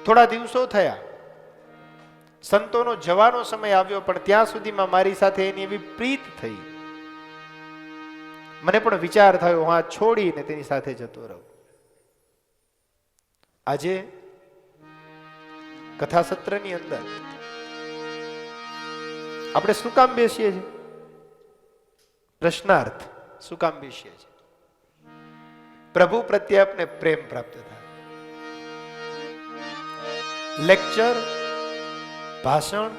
થોડા દિવસો થયા, સંતોનો જવાનો સમય આવ્યો, પણ ત્યાં સુધીમાં મારી સાથે એની એવી પ્રીત થઈ, મને પણ વિચાર થયો હા છોડીને તેની સાથે જતો રહું. આજે કથા સત્રની અંદર આપણે શું કામ બેસીએ છીએ? પ્રશ્નાર્થ. શું કામ બેસીએ છીએ? પ્રભુ પ્રત્યે આપને પ્રેમ પ્રાપ્ત થાય. લેક્ચર, ભાષણ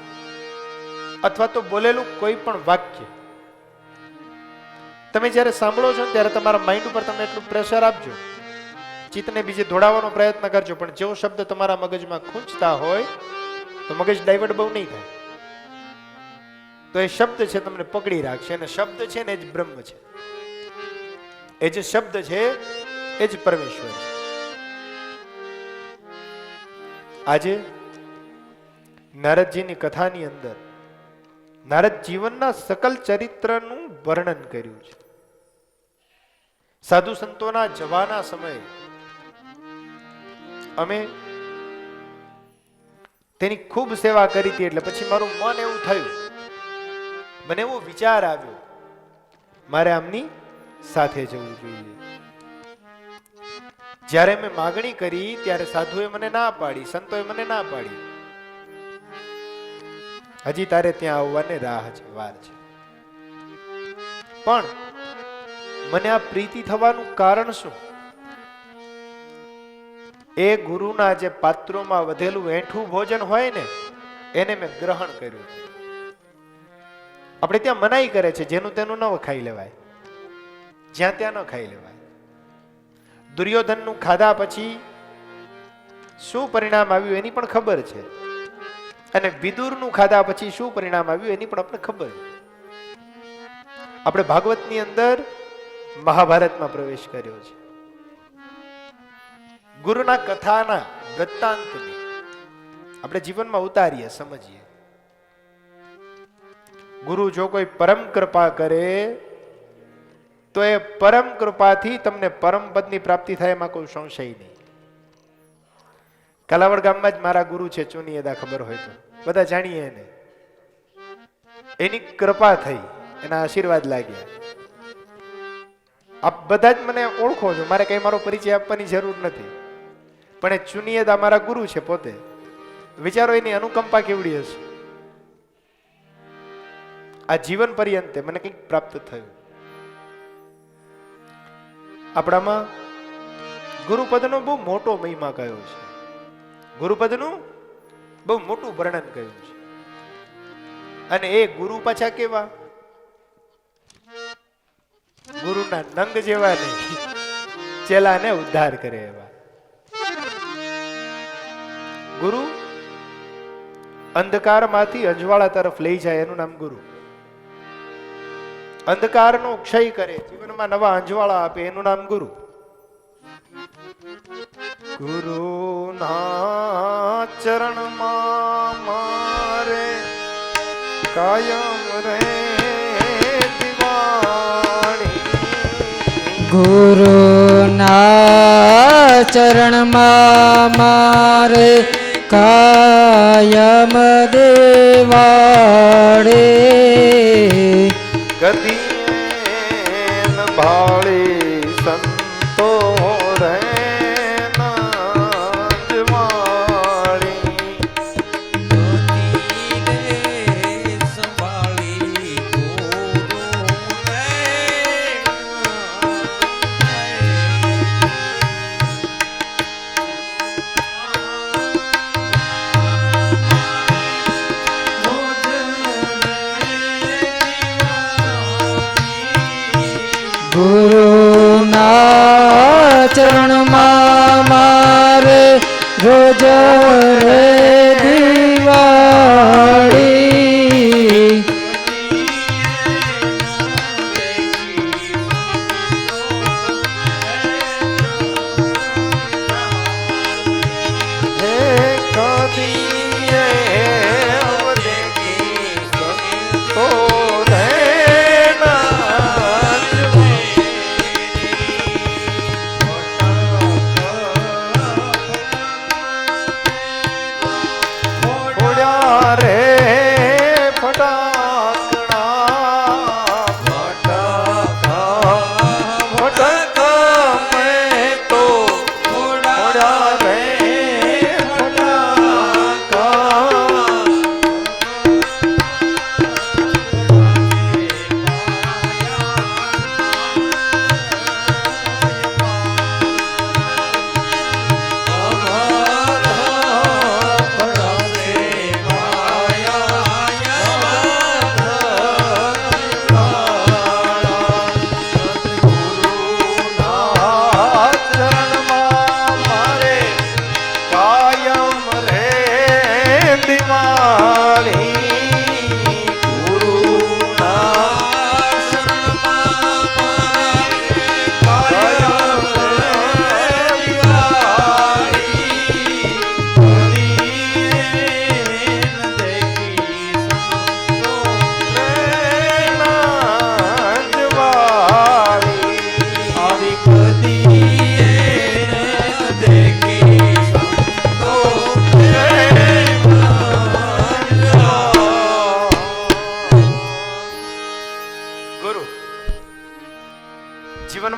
અથવા તો બોલેલું કોઈ પણ વાક્ય તમે જ્યારે સાંભળો છો ત્યારે તમારા માઇન્ડ ઉપર તમે એટલું પ્રેશર આપજો, ચિત્તને બીજે દોડાવવાનો પ્રયત્ન કરજો, પણ જેવો શબ્દ તમારા મગજમાં ખૂંચતા હોય તો મગજ ડાયવર્ટ બહુ નહીં થાય. તો એ શબ્દ છે તમને પકડી રાખશે, અને શબ્દ છે ને એ જ બ્રહ્મ છે. એ જે શબ્દ છે એ જ પરમેશ્વર છે. આજે નારદજીની કથાની અંદર નારદ જીવનના સકલ ચરિત્રનું વર્ણન કર્યું છે. સાધુ સંતોના જવાના સમયે અમે તેની ખૂબ સેવા કરી હતી, એટલે પછી મારું મન એવું થયું, મને એવો વિચાર આવ્યો મારે આમની સાથે જવું જોઈએ. જ્યારે મેં માગણી કરી ત્યારે સાધુએ મને ના પાડી, સંતોએ મને ના પાડી. હજી તારે ત્યાં આવવાની રાહ છે, વાર છે. પણ મને આ પ્રીતિ થવાનું કારણ શું? એ ગુરુના જે પાત્રોમાં વધેલું એઠું ભોજન હોય ને એને મેં ગ્રહણ કર્યું. આપણે ત્યાં મનાઈ કરે છે જેનું તેનું ન ખાઈ લેવાય, જ્યાં ત્યાં ન ખાઈ લેવાય. દુર્યોધનનું ખાધા પછી શું પરિણામ આવ્યું એની પણ ખબર છે, અને વિદુરનું ખાધા પછી શું પરિણામ આવ્યું એની પણ આપણે ખબર છે. આપણે ભાગવતની અંદર મહાભારતમાં પ્રવેશ કર્યો છે. ગુરુના કથાના વૃત્તાંતને આપણે જીવનમાં ઉતારીએ, સમજીએ. ગુરુ જો કોઈ પરમ કૃપા કરે તો એ પરમ કૃપાથી તમને પરમ પદની પ્રાપ્તિ થાય, એમાં કોઈ સંશય નહીં. કાલાવડ ગામમાં જ મારા ગુરુ છે ચુનીયદા, ખબર હોય તો બધા જાણીએ એને. એની કૃપા થઈ, એના આશીર્વાદ લાગ્યા. આપ બધા જ મને ઓળખો છો, મારે કઈ મારો પરિચય આપવાની જરૂર નથી, પણ એ ચુનીયદા મારા ગુરુ છે પોતે. વિચારો એની અનુકંપા કેવડી હશે. આ જીવન પર્યંતે મને કંઈક પ્રાપ્ત થયું. આપણામાં ગુરુપદનો બહુ મોટો મહિમા કયો છે, ગુરુપદનું બહુ મોટું વર્ણન કર્યું છે. અને એ ગુરુ પાછા કેવા? ગુરુના નંગ જેવા નહીં, ચેલાને ઉદ્ધાર કરે એવા. ગુરુ અંધકારમાંથી અજવાળા તરફ લઈ જાય, એનું નામ ગુરુ. અંધકારનો ક્ષય કરે, જીવનમાં નવા અંજવાળા આપે, એનું નામ ગુરુ. ગુરુના ચરણમાં મારે કાયમ રે દિવાણી. ગુરુના ચરણમાં મારે કાયમ દેવાડે. ગદીન ભાળી સંતો રે ગુરુના ચરણમાં મારે રોજ રે દિવાળી.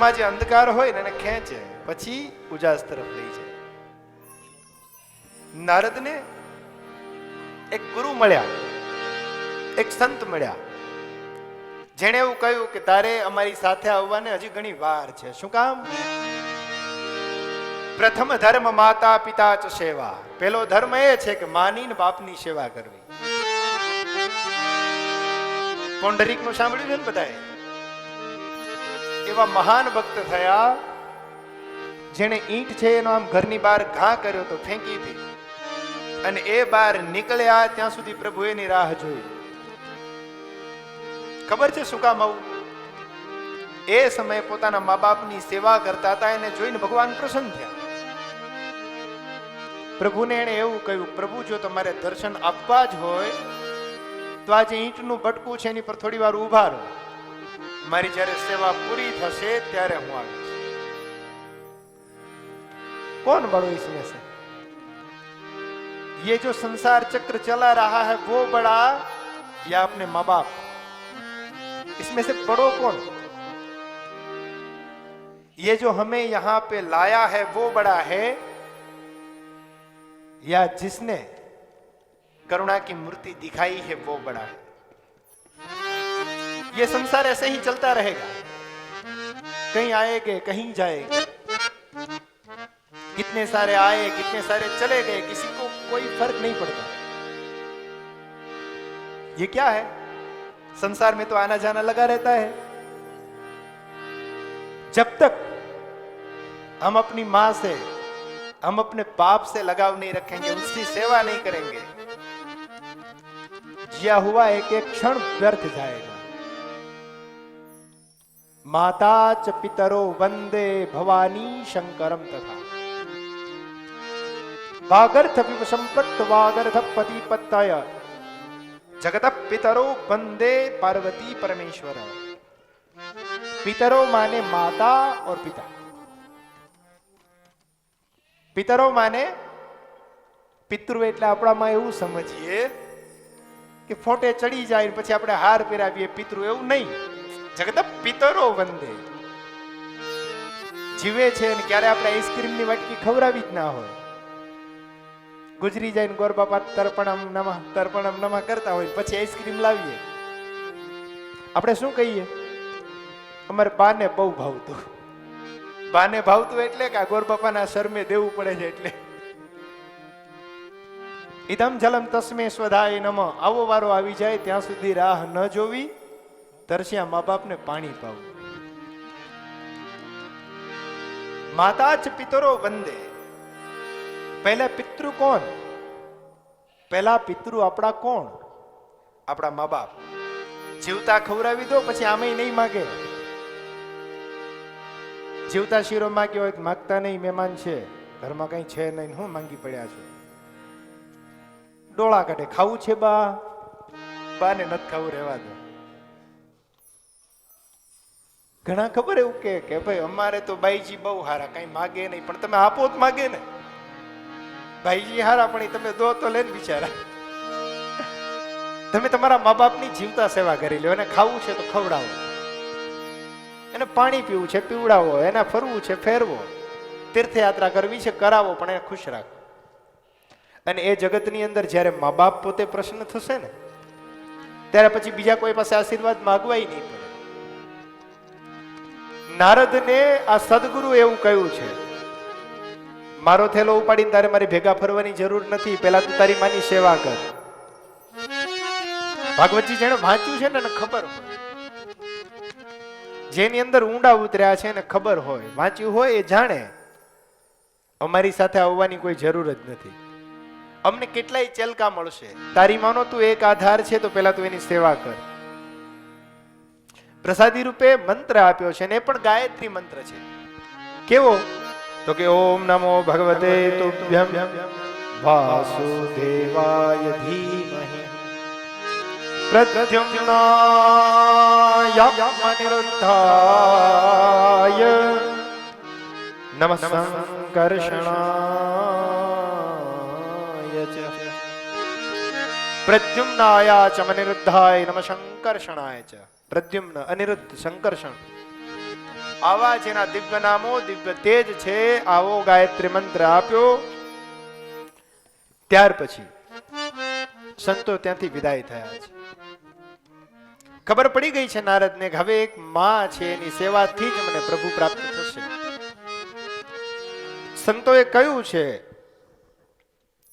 ઘરમાં જે અંધકાર હોય ને એને ખેંચે, પછી ઉજાસ તરફ લઈ જાય. નારદને એક ગુરુ મળ્યા, એક સંત મળ્યા, જેણે એવું કહ્યું કે તારે અમારી સાથે આવવાને હજી ઘણી વાર છે. શું કામ? પ્રથમ ધર્મ માતા પિતા ચ સેવા. પહેલો ધર્મ એ છે કે માની ને બાપની સેવા કરવી. પૌંડરીક નું સાંભળ્યું છે ને બધાએ? એવા મહાન ભક્ત થયા જેને ઈંટ છે એનો આમ ઘરની બહાર ઘા કર્યો તો ફેંકી હતી, અને એ બહાર નીકળ્યા ત્યાં સુધી પ્રભુ એની રાહ જોઈ. ખબર છે શું કામ આવું? એ સમયે પોતાના મા બાપની સેવા કરતા હતા, એને જોઈને ભગવાન પ્રસન્ન થયા. પ્રભુને એને એવું કહ્યું, પ્રભુ જો તમારે દર્શન આપવા જ હોય તો આ જે ઈંટનું બટકું છે એની પર થોડી વાર ઊભા રહો, મારી જ્યારે સેવા પૂરી થશે ત્યારે હું આવીશ. कौन बड़ो इसमें से? ये जो संसार चक्र चला रहा है वो बड़ा या अपने माँ बाप? इसमें से बड़ो कौन? ये जो हमें यहां पे लाया है वो बड़ा है या जिसने करुणा की मूर्ति दिखाई है वो बड़ा है? ये संसार ऐसे ही चलता रहेगा, कहीं आएंगे कहीं जाएंगे, कितने सारे आए कितने सारे चले गए, किसी को कोई फर्क नहीं पड़ता. ये क्या है? संसार में तो आना जाना लगा रहता है. जब तक हम अपनी मां से, हम अपने बाप से लगाव नहीं रखेंगे, उसकी सेवा नहीं करेंगे, जिया हुआ एक एक क्षण व्यर्थ जाएगा. माता च पितरो वंदे भवानी शंकरम तथा वागर्थ संपृक्त वागर्थ पति पत्ताय जगत पितरो वंदे पार्वती परमेश्वर. पितरो माने माता और पिता. पितरो माने પિતૃ એટલે આપણામાં એવું સમજીએ કે ફોટે ચડી જાય પછી આપણે હાર પહેરાવીએ પિતૃ, એવું નહીં. જગત પિતરો વંદે. જીવે છે ને ક્યારે આપણે આઈસ્ક્રીમની વાટકી ખવડાવી જ ના હોય, ગુજરી જાય ને ગોર બાપા તર્પણમ નમઃ કરતા હોય, પછી આઈસ્ક્રીમ લાવીએ. આપણે શું કહીએ? અમારે બાને બહુ ભાવતું. બાને ભાવતું એટલે કે ગોર બાપાના શરમે દેવું પડે છે એટલે. ઇદમ જલમ તસ્મે સ્વધાય નમઃ. આવો વારો આવી જાય ત્યાં સુધી રાહ ન જોવી, તરસ્યા મા બાપને પાણી પાવું. માતા ચ પિતરો વંદે. પહેલા પિતૃ કોણ? પહેલા પિતૃ આપણા કોણ? આપણા મા બાપ. જીવતા ખવડાવી દો પછી આમે નહીં માગે. જીવતા શીરો માગ્યો હોય માગતા નહીં, મહેમાન છે ઘરમાં કઈ છે નહીં, હું માંગી પડ્યા છો. ડોળા કાઢે, ખાવું છે બા? બાને નથી ખાવું, રહેવા દો. ઘણા ખબર એવું કે ભાઈ અમારે તો બાઈજી બહુ હારા, કઈ માગે નહીં, પણ તમે આપો જ માગે ને. ભાઈજી હારા પણ તમે દો તો લે ને બિચારા. તમે તમારા મા બાપની જીવતા સેવા કરી લો. એને ખાવું છે તો ખવડાવો, એને પાણી પીવું છે પીવડાવો, એને ફરવું છે ફેરવો, તીર્થયાત્રા કરવી છે કરાવો, પણ એને ખુશ રાખો. અને એ જગતની અંદર જ્યારે મા બાપ પોતે પ્રશ્ન થશે ને ત્યારે પછી બીજા કોઈ પાસે આશીર્વાદ માગવાય નહીં પડે. નારદને આ સદગુરુ એવું કહ્યું છે, મારો થેલો ઉપાડીને તારે મારી ભેગા ફરવાની જરૂર નથી, પહેલા તું તારી માની સેવા કર. ભાગવતજી જેને વાંચ્યું છે ને એને ખબર હોય, જેની અંદર ઊંડા ઉતર્યા છે એને ખબર હોય, વાંચ્યું હોય એ જાણે અમારી સાથે આવવાની કોઈ જરૂર જ નથી. અમને કેટલાય ચેલકા મળશે, તારી માનો તું એક આધાર છે તો પહેલા તું એની સેવા કર. પ્રસાદી રૂપે મંત્ર આપ્યો છે, ને એ પણ ગાયત્રી મંત્ર છે. કેવો? તો કે ઓમ નમો ભગવતે તુભ્યમ વાસુદેવાય ધીમહિ પ્રદ્યુમ્નાય અનિરુદ્ધાય નમઃ સંકર્ષણાય ચ પ્રદ્યુમ્નાય ચ અનિરુદ્ધાય નમઃ સંકર્ષણાય ચ. પ્રદ્યુમ્ન, અનિરુદ્ધ, સંકર્ષણ આવા જેના દિવ્ય નામો દિવ્ય તેજ છે, આવો ગાયત્રી મંત્ર આપ્યો. ત્યાર પછી સંતો ત્યાંથી વિદાય થયા છે. ખબર પડી ગઈ છે નારદને કે હવે એક માં છે એની સેવાથી જ મને પ્રભુ પ્રાપ્ત થશે. સંતોએ કહ્યું છે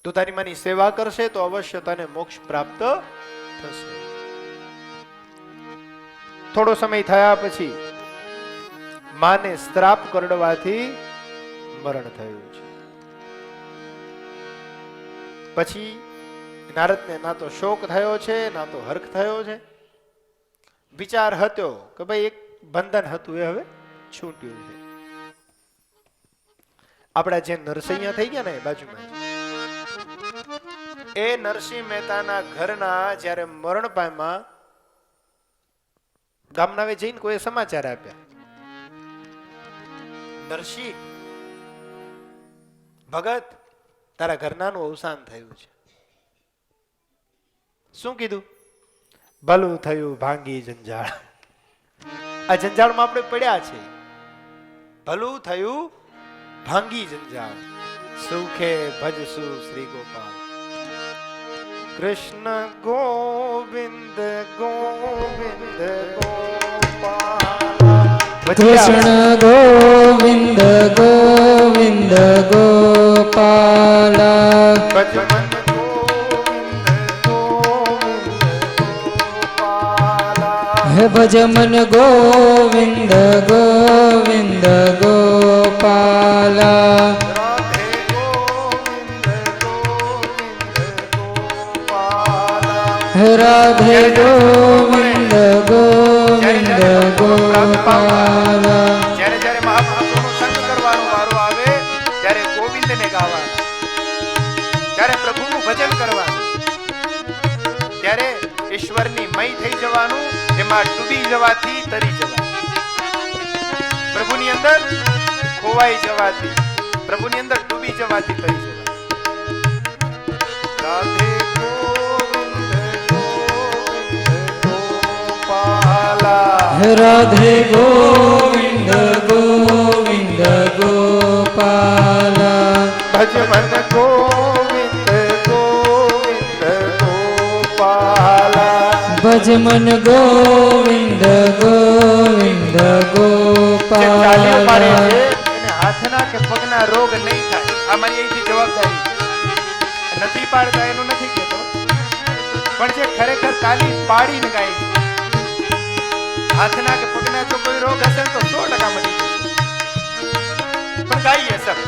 તું તારી માની સેવા કરશે તો અવશ્ય તને મોક્ષ પ્રાપ્ત થશે. થોડો સમય થયા પછી માને શ્રાપ કરડવાથી મરણ થયું છે. પછી નારદને ના તો શોક થયો છે ના તો હર્ષ થયો છે. વિચાર હતો કે ભાઈ એક બંધન હતું એ હવે છૂટ્યું છે. આપણા જે નરસૈયા થઈ ગયા ને બાજુમાં, એ નરસિંહ મહેતાના ઘરના જ્યારે મરણ પામ્યા, ગામનાવે જઈને કોઈ સમાચાર આપ્યા, નરસિંહ ભગત તારા ઘરનાનું અવસાન થયું છે. શું કીધું? ભલું થયું ભાંગી જંજાળ. આ જંજાળમાં આપણે પડ્યા છે. ભલું થયું ભાંગી જંજાળ, સુખે ભજસુ શ્રી ગોપાલ. કૃષ્ણ ગોવિંદ ગોવિંદ ગોપાલ. કૃષ્ણ ગોવિંદ ગોવિંદ ગોપાલ. ભજમન ગોવિંદ ગોવિંદ ગોપાલ. હે ભજમન ગોવિંદ ગોવિંદ ગોપાલ. રાધે ગોવિંદ ગોવિંદ ગોપાલ. હે રાધે ગોવિંદ ગોવિંદ ગોપાલ. જ્યારે જ્યારે મહાપુરુષોનો સંગ કરવાનો વારો આવે ત્યારે ગોવિંદને ગાવાનું, ત્યારે પ્રભુનું ભજન કરવાનું, ત્યારે ઈશ્વરની મય થઈ જવાનું, એમાં ડૂબી જવાથી તરી જવાનું, પ્રભુની અંદર ખોવાઈ જવાથી, પ્રભુની અંદર ડૂબી જવાથી તરી જવાનું. રાધે ગોવિંદ ગોવિંદ ગોપાલ. રાધે ગોવિંદ ગોવિંદ ગોપાલ. ભજમન ગોવિંદ ગોવિંદ ગોપાલ. ભજમન ગોવિંદ ગોવિંદ તાલીઓ પાડે ગોપાલ. છે એને હાથના કે પગના રોગ નહીં થાય. આ મારી અહીંથી જવાબદારી નથી પાડતા એનું નથી કહેતો, પણ જે ખરેખર તાલી પાડીને ગાય છે, હાથના કે પગના જો કોઈ રોગ હશે તો 100% મટી જશે. પણ ગાઈએ સબ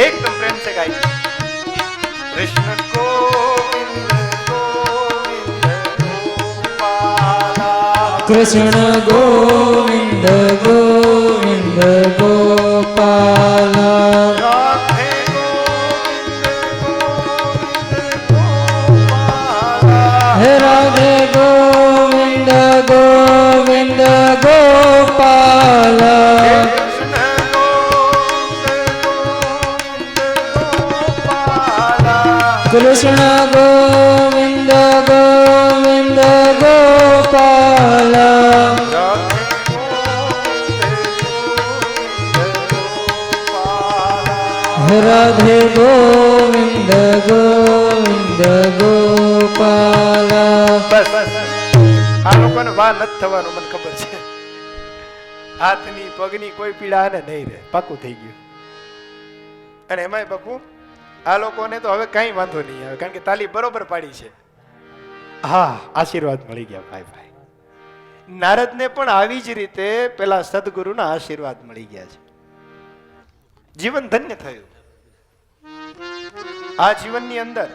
એકદમ પ્રેમ से ગાઈએ. કૃષ્ણ ગોવિંદ ગોવિંદ ગોપાલ. કૃષ્ણ ગોવિંદ ગોવિંદ ગોપાલ. રાધે ગોવિંદ ગોવિંદ ગોપાલ. હે રાધે ગોવિંદ ગોવિંદ ગોપાલ. કૃષ્ણ ગોવિંદ ગોવિંદ ગોપાલ. કૃષ્ણ ગોવિંદ ગોવિંદ ગોપાલ. રાધે ગોવિંદ ગોવિંદ રાધે ગોવિંદ ગોપાલ. ગોપાલ. બસ આ લોકોને વા નથી થવાનું મને ખબર છે. હાથની પગની કોઈ પીડા ને નહીં રહે, પાકું થઈ ગયું. અને એમાંય બાપુ આ લોકોને તો હવે કઈ વાંધો નહીં આવે, કારણ કે તાલી બરોબર પાડી છે. હા, આશીર્વાદ મળી ગયા ભાઈ ભાઈ. નારદને પણ આવી જ રીતે પેલા સદગુરુના આશીર્વાદ મળી ગયા છે. જીવન ધન્ય થયું. આ જીવનની અંદર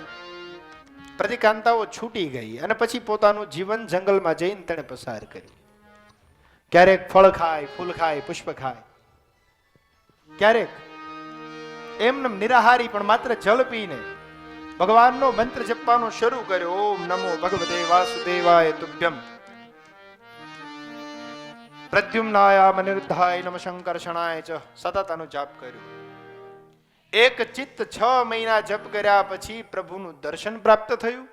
પ્રતિકાંતાઓ છૂટી ગઈ અને પછી પોતાનું જીવન જંગલમાં જઈને તેણે પસાર કર્યું. ક્યારેક ફળ ખાય, ફૂલ ખાય, પુષ્પ ખાય, ક્યારેક એમને નિરાહારી પણ માત્ર જલ પીને ભગવાનનો મંત્ર જપવાનો શરૂ કર્યો. ઓમ નમો ભગવતે વાસુદેવાય તુભ્યમ પ્રદ્યુમ્નાય મનિરુદ્ધાય નમ શંકર્ષણાય ચ સતત આનો જાપ કર્યો. એક ચિત્ત 6 મહિના જપ કર્યા પછી પ્રભુનું દર્શન પ્રાપ્ત થયું.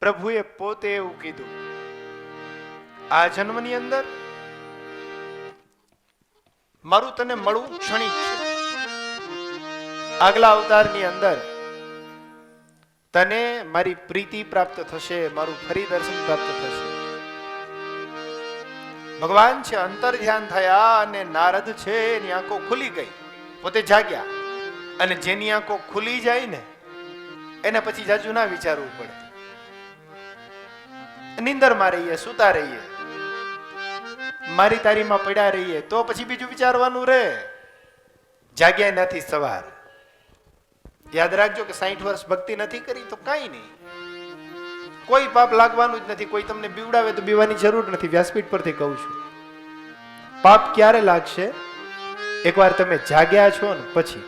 પ્રભુએ પોતે એવું કીધું, આ જન્મની અંદર મારું તને મળવું ક્ષણિક છે. આગલા અવતારની અંદર તને મારી પ્રીતિ પ્રાપ્ત થશે, મારું ફરી દર્શન પ્રાપ્ત થશે. ભગવાન છે અંતર ધ્યાન થયા અને નારદ છે એની આંખો ખુલી ગઈ, પોતે જાગ્યા. અને જેની આંખો ખુલી જાય ને એને પછી જાજુ ના વિચારવું પડે. નિંદરમાં રહીએ, સુતા રહીએ, મારી તારીમાં પડ્યા રહીએ તો પછી બીજું વિચારવાનું રે. જાગ્યા નથી સવાર. યાદ રાખજો કે 60 વર્ષ ભક્તિ નથી કરી તો કાંઈ નહીં, કોઈ પાપ લાગવાનું જ નથી. કોઈ તમને બીવડાવે તો બીવાની જરૂર નથી. વ્યાસપીઠ પરથી કહું છું, પાપ ક્યારે લાગશે? એકવાર તમે જાગ્યા છો ને પછી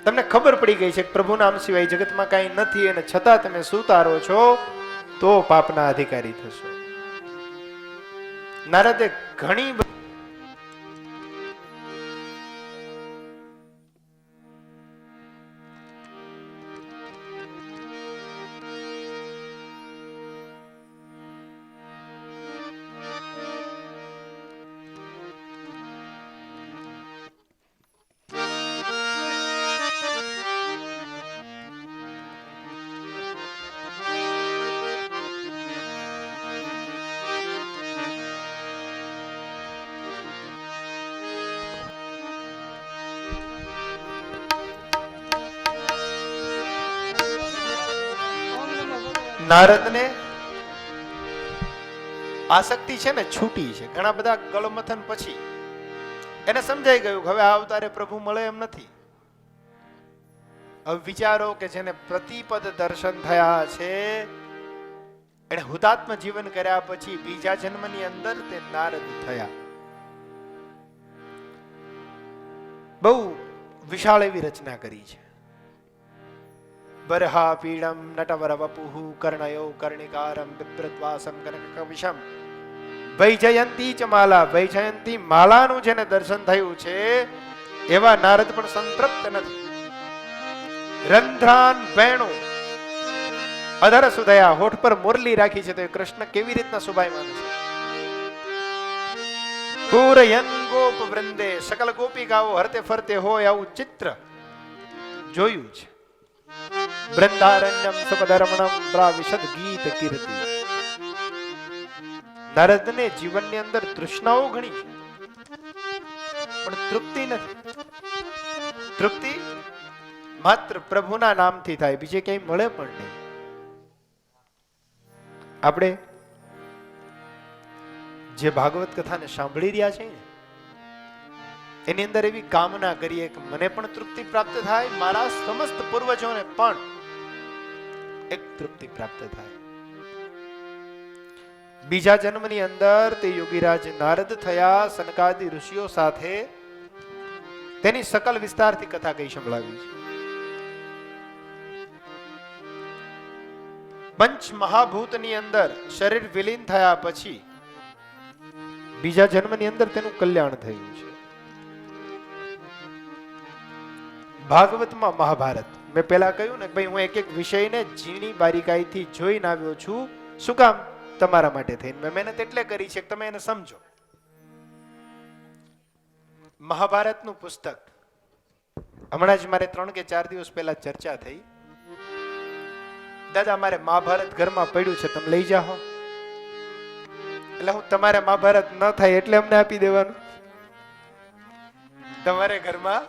તમને ખબર પડી ગઈ છે કે પ્રભુ નામ સિવાય જગતમાં કાંઈ નથી, અને છતાં તમે સુતારો છો તો પાપના અધિકારી થશો. નારદે ઘણી નારદને આસક્તિ છે ને છૂટી છે. ઘણા બધા ગળમથન પછી એને સમજાઈ ગયું કે હવે આ અવતારે પ્રભુ મળે એમ નથી. હવે વિચારો કે જેને પ્રતિપદ દર્શન થયા છે, એને હુતાત્મ જીવન કર્યા પછી બીજા જન્મની અંદર તે નારદ થયા. બહુ વિશાળ એવી રચના કરી છે. બરહા પીડમ નટવર વપુઃ કર્ણયો કર્ણિકારમ બિભ્રદ્વાસમ કનકકવિશમ વૈજયંતી ચ માલા. વૈજયંતી માલાનું જેને દર્શન થયું છે એવા નારદ પણ સંતૃપ્ત નથી. રંધ્રાન વેણુ અધર સુધયા, હોઠ પર મુરલી રાખી છે તો કૃષ્ણ કેવી રીતના શોભાયમાન છે. પૂરયન ગોપ વૃંદે, સકલ ગોપિકાઓ હરતે ફરતે હોય આવું ચિત્ર જોયું છે. વૃંદારણ્યમ સપદરમણમ પ્રાવિશદ ગીત કીર્તિ. નારદને જીવનની અંદર તૃષ્ણાઓ ઘણી છે પણ તૃપ્તિ નથી. તૃપ્તિ માત્ર પ્રભુના નામથી થાય, બીજે ક્યાંય મળે પણ નહીં. આપણે જે ભાગવત કથાને સાંભળી રહ્યા છે એની અંદર એવી કામના કરીએ કે મને પણ તૃપ્તિ પ્રાપ્ત થાય, મારા સમસ્ત પૂર્વજોને પણ એક તૃપ્તિ પ્રાપ્ત થાય. બીજા જન્મની અંદર તે યોગીરાજ નારદ થયા. સનકાદી ઋષિઓ સાથે તેની સકલ વિસ્તારથી કથા કઈ સંભળાવી છે. પંચ મહાભૂતની અંદર શરીર વિલીન થયા પછી બીજા જન્મની અંદર તેનું કલ્યાણ થયું છે. ભાગવતમાં મહાભારત મેં પેલા કહ્યું ને ભાઈ, હું એક એક વિષયને ઝીણી બારીકાઈથી જોઈને આવ્યો છું. શું કામ? તમારા માટે થઈને. મેં મહેનત એટલે કરી છે કે તમે એને સમજો. મહાભારતનું પુસ્તક હમણાં જ મારે 3 કે 4 દિવસ પહેલા ચર્ચા થઈ. દાદા મારે મહાભારત ઘરમાં પડ્યું છે, તમે લઈ જાઓ. એટલે હું તમારે મહાભારત ન થાય એટલે અમને આપી દેવાનું. તમારે ઘરમાં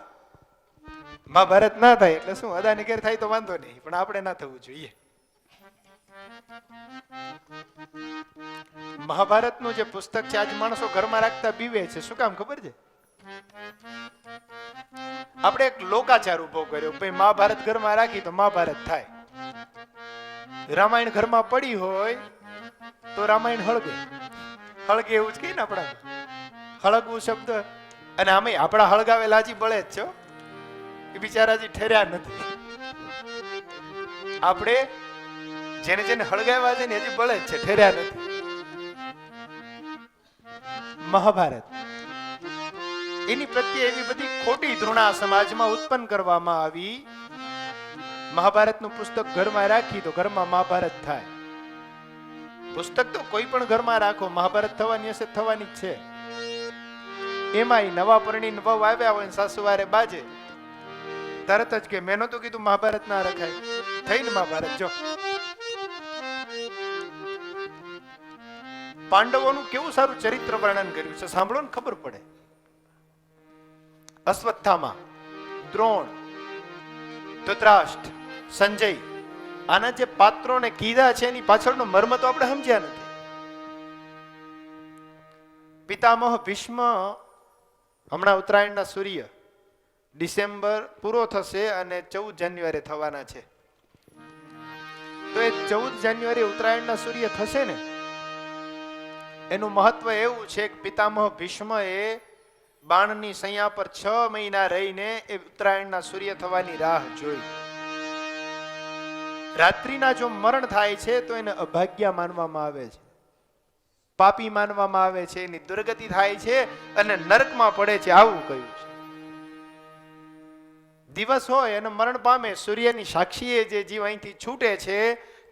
મહાભારત ના થાય એટલે શું, અદાની ઘેર થાય તો વાંધો નહીં, પણ આપણે ના થવું જોઈએ. મહાભારતનું જે પુસ્તક છે આજ માણસો ઘરમાં રાખતા બીવે છે. શું કામ ખબર છે? આપણે એક લોકાચાર ઉભો કર્યો, ભાઈ મહાભારત ઘરમાં રાખી તો મહાભારત થાય. રામાયણ ઘરમાં પડી હોય તો રામાયણ હળગે. હળગે એવું જ કહીએ ને આપણા, હળગવું શબ્દ. અને આમે આપણા હળગાવેલા હજી બળે જ છો, એ બિચારા હજી ઠર્યા નથી. આપણે જેને જેને હળગાવ્યા છે ને હજી બળે જ છે, ઠર્યા નથી. મહાભારત એની પ્રત્યે એવી બધી ખોટી ધૃણા સમાજમાં ઉત્પન્ન કરવામાં આવી. મહાભારતનું પુસ્તક ઘરમાં રાખી તો ઘરમાં મહાભારત થાય. પુસ્તક તો કોઈ પણ ઘરમાં રાખો, મહાભારત થવાની હશે, થવાની જ છે. એમાંય નવા પરણીને વહુ આવ્યા હોય ને સાસુવારે બાજે, તરત જ કે મેં નહોતું કીધું મહાભારત ના રખાય, થઈને મહાભારત જો. પાંડવોનું કેવું સારું ચરિત્ર વર્ણન કર્યું છે, સાંભળો ને ખબર પડે. અશ્વત્થામા, દ્રોણ, ધૃતરાષ્ટ્ર, સંજય, આના જે પાત્રોને કીધા છે એની પાછળનો મર્મ તો આપણે સમજ્યા નથી. પિતામહ ભીષ્મ હમણાં ઉત્તરાયણના સૂર્ય ડિસેમ્બર પૂરો થશે અને 14 જાન્યુઆરી થવાના છે. તો એ 14 જાન્યુઆરી ઉત્તરાયણના સૂર્ય થશે ને, એનું મહત્વ એવું છે કે પિતામહ ભીષ્મ એ બાણની સૈયા પર 6 મહિના રહીને એ ઉત્તરાયણના સૂર્ય થવાની રાહ જોઈ. રાત્રિના જો મરણ થાય છે તો એને અભાગ્ય માનવામાં આવે છે, પાપી માનવામાં આવે છે, એની દુર્ગતિ થાય છે અને નરકમાં પડે છે, આવું કહ્યું છે. દિવસ હોય અને મરણ પામે, સૂર્યની સાક્ષીએ જે જીવ અહીંથી છૂટે છે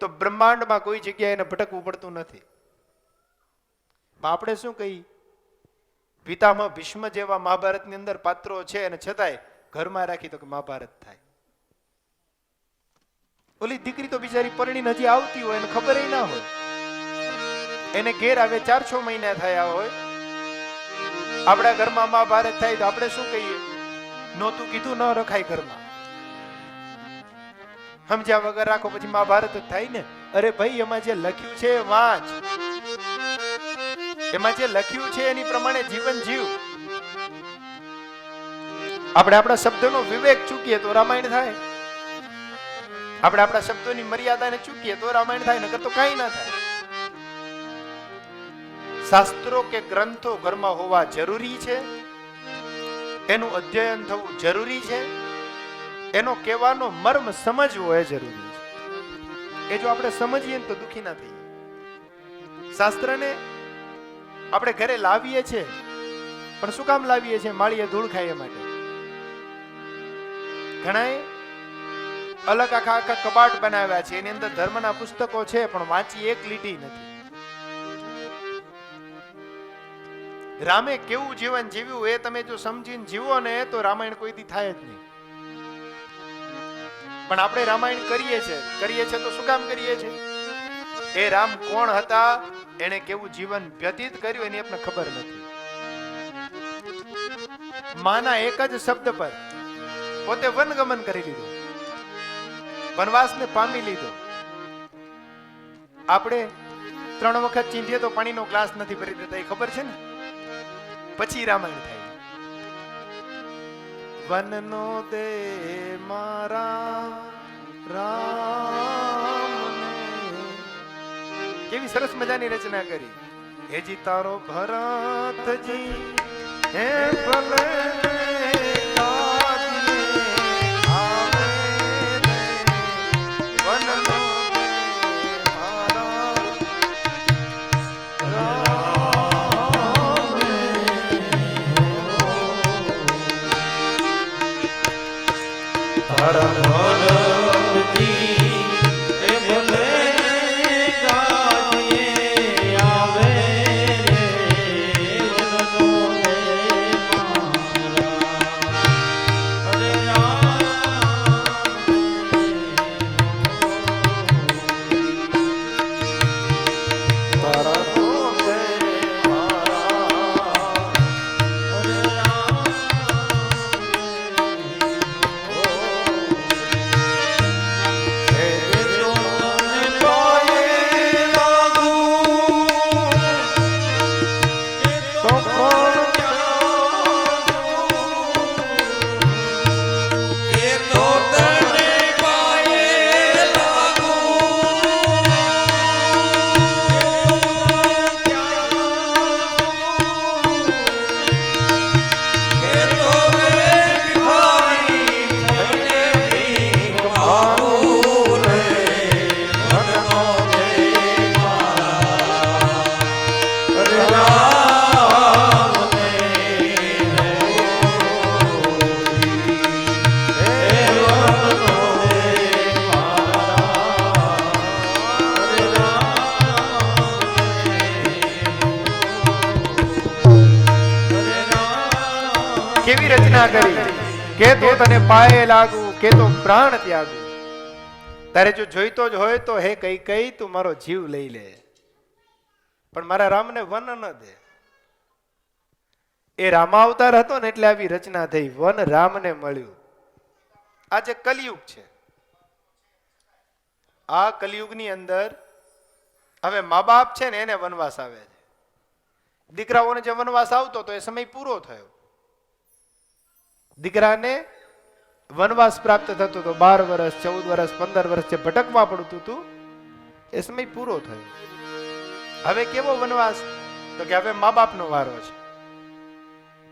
તો બ્રહ્માંડમાં કોઈ જગ્યાએ એને ભટકવું પડતું નથી. આપણે શું કહી, પિતામહ ભીષ્મ જેવા મહાભારતની અંદર પાત્રો છે અને છતાંય ઘરમાં રાખી તો કે મહાભારત થાય. ઓલી દીકરી તો બિચારી પરણીને હજી આવતી હોય એને ખબર ના હોય, એને ઘેર આવે 4-6 મહિના થયા હોય. આપણા ઘરમાં મહાભારત થાય તો આપણે શું કહીએ, નહોતું કીધું ન રખાય ઘરમાં, સમજ્યા વગર રાખો પછી મહાભારત જ થાય ને. અરે ભાઈ, એમાં જે લખ્યું છે વાંચ, એમાં જે લખ્યું છે એની પ્રમાણે જીવન જીવ. આપણે આપણા શબ્દોનો વિવેક ચૂકીએ તો રામાયણ થાય, આપણે આપણા શબ્દોની મર્યાદાને ચૂકીએ તો રામાયણ થાય, નકર તો કાંઈ ના થાય. શાસ્ત્રો કે ગ્રંથો ઘરમાં હોવા જરૂરી છે, એનું અધ્યયન થવું જરૂરી છે, એનો કહેવાનો મર્મ સમજવો એ જરૂરી છે. એ જો આપણે સમજીએ તો દુખી ના થઈએ. શાસ્ત્રને આપણે ઘરે લાવીએ છીએ, પણ શું કામ લાવીએ છીએ? માળીએ ધૂળ ખાય માટે. ઘણાએ અલગ આખા કબાટ બનાવ્યા છે, એની અંદર ધર્મના પુસ્તકો છે પણ વાંચી એક લીટી નથી. રામે કેવું જીવન જીવ્યું એ તમે જો સમજીને જીવો ને તો રામાયણ કોઈથી થાય જ નહીં. પણ આપણે રામાયણ કરીએ છીએ તો શું કામ કરીએ છીએ? એ રામ કોણ હતા, એને કેવું જીવન વ્યતીત કર્યું એની આપણને ખબર નથી. માના એક જ શબ્દ પર પોતે વનગમન કરી લીધું, વનવાસને પામી લીધો. આપણે 3 વખત ચીંધીએ તો પાણીનો ગ્લાસ નથી ભરી દેતા, એ ખબર છે ને. પછી રામાયણ થાય. વનનો દે મારા રામને, કેવી સરસ મજાની રચના કરી. હેજી તારો ભરતજી હે ભલે રચના કરી કે તો તને પાયે લાગુ કે તો પ્રાણ ત્યાગુ. તારે જો જોઈતો જ હોય તો હે કઈ કઈ તું મારો જીવ લઈ લે, પણ મારા રામને વન ન દે. એ રામાવતાર હતો ને એટલે આવી રચના થઈ, વન રામને મળ્યું. આજે કલયુગ છે. આ કલયુગની અંદર હવે મા બાપ છે ને એને વનવાસ આવે છે. દીકરાઓને જે વનવાસ આવતો તો એ સમય પૂરો થયો. દીકરાને વનવાસ પ્રાપ્ત થતો તો 12 વર્ષ 14 વર્ષ 15 વર્ષ જે ભટકવા પડતું હતું એ સમય પૂરો થયો. હવે કેવો વનવાસ? તો કે હવે મા બાપનો વારો છે.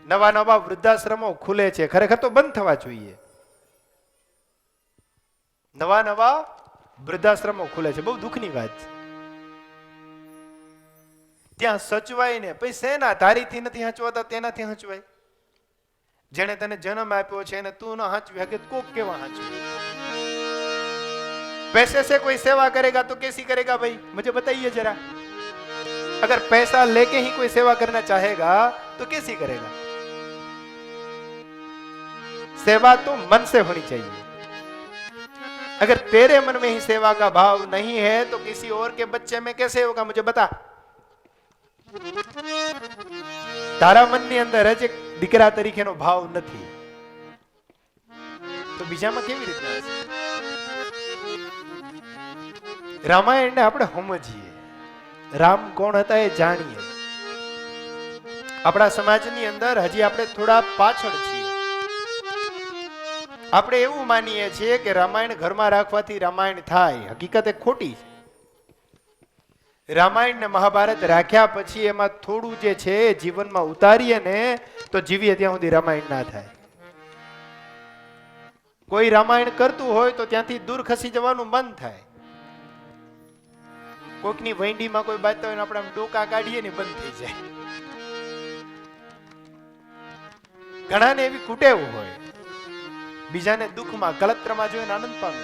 નવા નવા વૃદ્ધાશ્રમો ખુલે છે, ખરેખર તો બંધ થવા જોઈએ. નવા નવા વૃદ્ધાશ્રમો ખુલે છે, બહુ દુઃખની વાત છે. ત્યાં સચવાય ને પછી શેના? તારીથી નથી હચવાતા તેનાથી હચવાય. જેને તને જન્મ આપ્યો છે એને તું ન હાંચવી શકે, કોક કેવા હાંચવી? पैसे से कोई सेवा करेगा तो कैसी करेगा भाई? मुझे बताइए जरा. अगर पैसा लेके ही कोई सेवा करना चाहेगा तो कैसी करेगा? सेवा तो मन से होनी चाहिए. अगर तेरे मन में ही सेवा का भाव नहीं है तो किसी और के बच्चे में कैसे होगा? मुझे बता. તારા મનની અંદર જ એક દીકરા તરીકેનો ભાવ નથી તો બીજામાં કેવી રીતના હશે? રામાયણને આપણે સમજીએ, રામ કોણ હતા એ જાણીએ. આપણા સમાજની અંદર હજી આપણે થોડા પાછળ છીએ. આપણે એવું માનીએ છીએ કે રામાયણ ઘરમાં રાખવાથી રામાયણ થાય. હકીકત એ ખોટી છે. રામાયણ ને મહાભારત રાખ્યા પછી એમાં થોડું જે છે જીવનમાં ઉતારીએ ને તો જીવીએ ત્યાં સુધી રામાયણ ના થાય. કોઈ રામાયણ કરતું હોય તો ત્યાંથી દૂર ખસી જવાનું મન થાય. કોઈકની વૈંડીમાં કોઈ બાજતા હોય ને આપણે આમ ડોકા કાઢીએ ને બંધ થઈ જાય. ઘણાને એવી કુટેવ હોય, બીજાને દુઃખમાં કલત્રમાં જોઈને આનંદ પામે.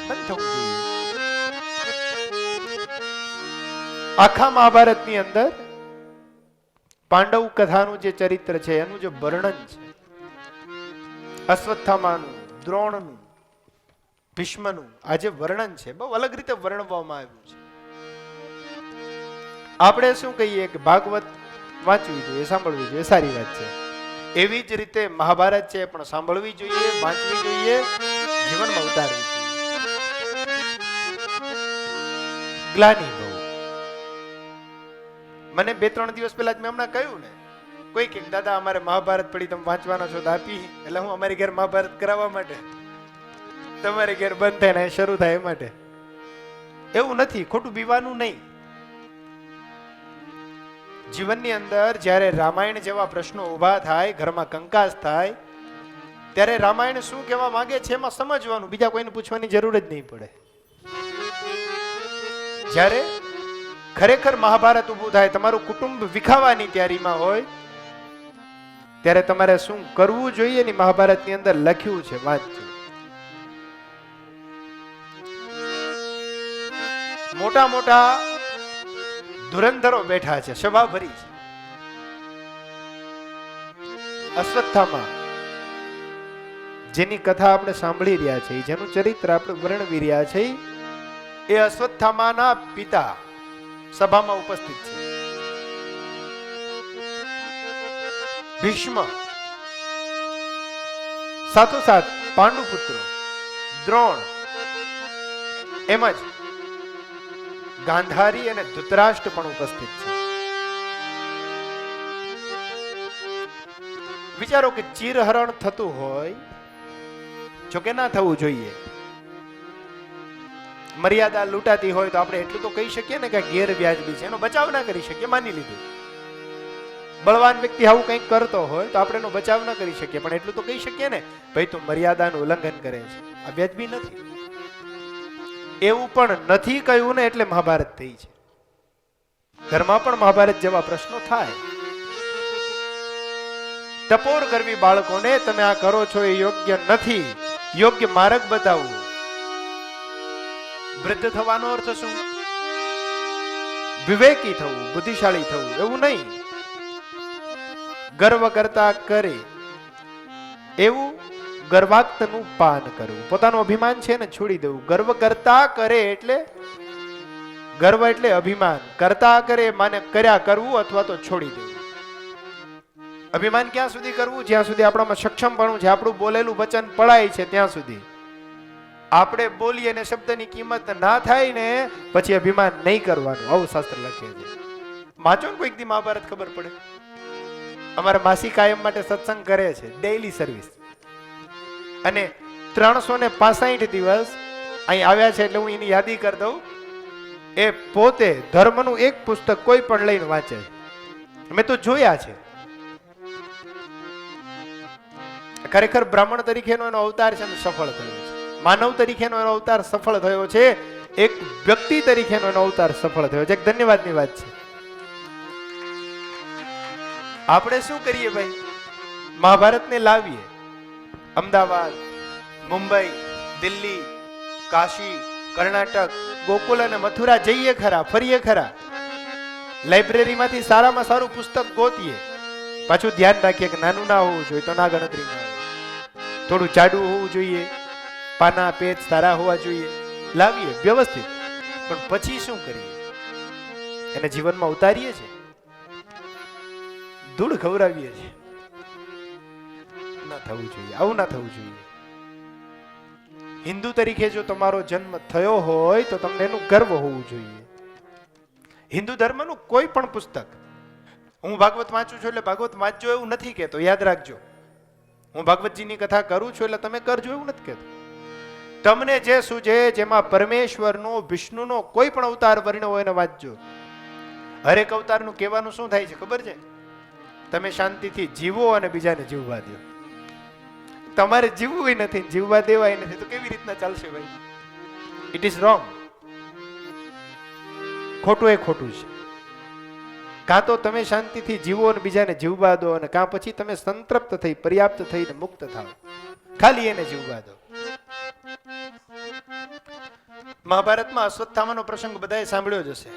બંધ થવું જોઈએ. આખા મહાભારતની અંદર પાંડવ કથાનું જે ચરિત્ર છે એનું જે વર્ણન છે, અશ્વત્થામાનું, દ્રોણનું, ભીષ્મનું આ જે વર્ણન છે બહુ અલગ રીતે વર્ણવવામાં આવ્યું છે. આપણે શું કહીએ કે ભાગવત વાંચવી જોઈએ, સાંભળવી જોઈએ, સારી વાત છે. એવી જ રીતે મહાભારત છે પણ સાંભળવી જોઈએ, વાંચવી જોઈએ, જીવનમાં ઉતારવી જોઈએ. ગ્લાની બહુ મને 2-3 દિવસ પહેલા જ મેં હમણાં કહ્યું ને, કોઈ કે દાદા અમારે મહાભારત પડી તમે વાંચવાના છો તો આપી. એટલે હું અમારી ઘેર મહાભારત કરાવવા માટે, તમારી ઘેર બંધ થાય ને શરૂ થાય એ માટે. એવું નથી, ખોટું બીવાનું નહીં. જીવનની અંદર જ્યારે રામાયણ જેવા પ્રશ્નો ઉભા થાય, ઘરમાં કંકાસ થાય, ત્યારે રામાયણ શું કહેવા માંગે છે એમાં સમજવાનું, બીજા કોઈને પૂછવાની જરૂર જ નહીં પડે. જ્યારે ખરેખર મહાભારત ઊભું થાય, તમારું કુટુંબ વિખાવાની તૈયારીમાં હોય, ત્યારે તમારે શું કરવું જોઈએ ની મહાભારતની અંદર લખ્યું છે, વાંચજો. મોટા મોટા ધુરંધરો બેઠા છે, સભા ભરી છે. અશ્વત્થામા જેની કથા આપણે સાંભળી રહ્યા છીએ, જેનું ચરિત્ર આપણે વર્ણવી રહ્યા છીએ, એ અશ્વત્થામાના પિતા સભામાં ઉપસ્થિત છે. ભીષ્મ, સાથોસાથ પાંડુપુત્રો, દ્રોણ, એમજ ગાંધારી અને ધૃતરાષ્ટ્ર પણ ઉપસ્થિત છે. વિચારો કે ચીરહરણ થતું હોય, જોકે ના થવું જોઈએ. મર્યાદા લૂંટાતી હોય તો આપણે એટલું તો કહી શકીએ ને કે ગેરવ્યાજબી છે, એનો બચાવ ના કરી શકીએ, માની લીધું. બળવાન વ્યક્તિ આવું કંઈક કરતો હોય તો આપણે એનો બચાવ ના કરી શકીએ, પણ એટલું તો કહી શકીએ ને ભાઈ તું મર્યાદાનું ઉલ્લંઘન કરે છે, આ વ્યાજબી નથી. એવું પણ નથી કહ્યું ને એટલે મહાભારત થઈ છે. ઘરમાં પણ મહાભારત જેવા પ્રશ્નો થાય. ટપોર કરવી બાળકોને, તમે આ કરો છો એ યોગ્ય નથી, યોગ્ય માર્ગ બતાવવું. વૃદ્ધ થવાનો અર્થ શું? વિવેકી થવું, બુદ્ધિશાળી થવું, એવું નહીં. ગર્વ કરતા કરે એવું ગર્વાક્તનું પાન કરવું, પોતાનું અભિમાન છે ને છોડી દેવું. ગર્વ કરતા કરે એટલે ગર્વ એટલે અભિમાન, કરતા કરે માને કર્યા કરવું અથવા તો છોડી દેવું. અભિમાન ક્યાં સુધી કરવું? જ્યાં સુધી આપણામાં સક્ષમપણું છે, આપણું બોલેલું વચન પડાય છે ત્યાં સુધી. આપણે બોલીએ ને શબ્દની કિંમત ના થાય ને પછી અભિમાન નહીં કરવાનું, આવું શાસ્ત્ર લખે છે. વાંચો ને કોઈક દી મહાભારત, ખબર પડે. અમારા માસી કાયમ માટે સત્સંગ કરે છે, ડેઈલી સર્વિસ, અને 365 દિવસ અહીં આવ્યા છે એટલે હું એની યાદી કરી દઉં. એ પોતે ધર્મનું એક પુસ્તક કોઈ પણ લઈને વાંચે. મેં તો જોયા છે. ખરેખર બ્રાહ્મણ તરીકેનો એનો અવતાર છે ને સફળ થયો છે. માનવ તરીકેનો એનો અવતાર સફળ થયો છે. એક વ્યક્તિ તરીકેનો એનો અવતાર સફળ થયો છે. એક ધન્યવાદની વાત છે. આપણે શું કરીએ ભાઈ? મહાભારતને લાવીએ અમદાવાદ, મુંબઈ, દિલ્હી, કાશી, કર્ણાટક, ગોકુલ અને મથુરા જઈએ ખરા, ફરીએ ખરા, લાઇબ્રેરીમાંથી સારામાં સારું પુસ્તક ગોતીએ. પાછું ધ્યાન રાખીએ કે નાનું ના હોવું જોઈએ તો ના ગણતરીમાં આવે, થોડું જાડું હોવું જોઈએ, પાના પેજ સારા હોવા જોઈએ, લાવીએ વ્યવસ્થિત. પણ પછી શું કરીએ? એને જીવનમાં ઉતારીએ છીએ, ધૂળ ખવડાવીએ છીએ. ના થવું જોઈએ, આવું ના થવું જોઈએ. હિન્દુ તરીકે જો તમારો જન્મ થયો હોય તો તમને એનું ગર્વ હોવું જોઈએ. હિન્દુ ધર્મનું કોઈ પણ પુસ્તક, હું ભાગવત વાંચું છું એટલે ભાગવત વાંચજો એવું નથી કહેતો, યાદ રાખજો. હું ભાગવતજીની કથા કરું છું એટલે તમે કરજો એવું નથી કહેતો. તમને જે સૂજે, જેમાં પરમેશ્વરનો, વિષ્ણુનો કોઈ પણ અવતાર વર્ણ્યો હોય એને વાંચજો. હરેક અવતારનું કહેવાનું શું થાય છે ખબર છે? તમે શાંતિથી જીવો અને બીજાને જીવવા દો. તમારે જીવવું નથી, જીવવા દેવાય નથી, તો કેવી રીતના ચાલશે ભાઈ? It is wrong. ખોટું એ ખોટું છે. કાં તો તમે શાંતિથી જીવો અને બીજાને જીવવા દો, અને કાં પછી તમે સંતૃપ્ત થઈ, પર્યાપ્ત થઈને મુક્ત થાઓ, ખાલી એને જીવવા દો. મહાભારતમાં અશ્વત્થામાનો પ્રસંગ બધાએ સાંભળ્યો જ હશે.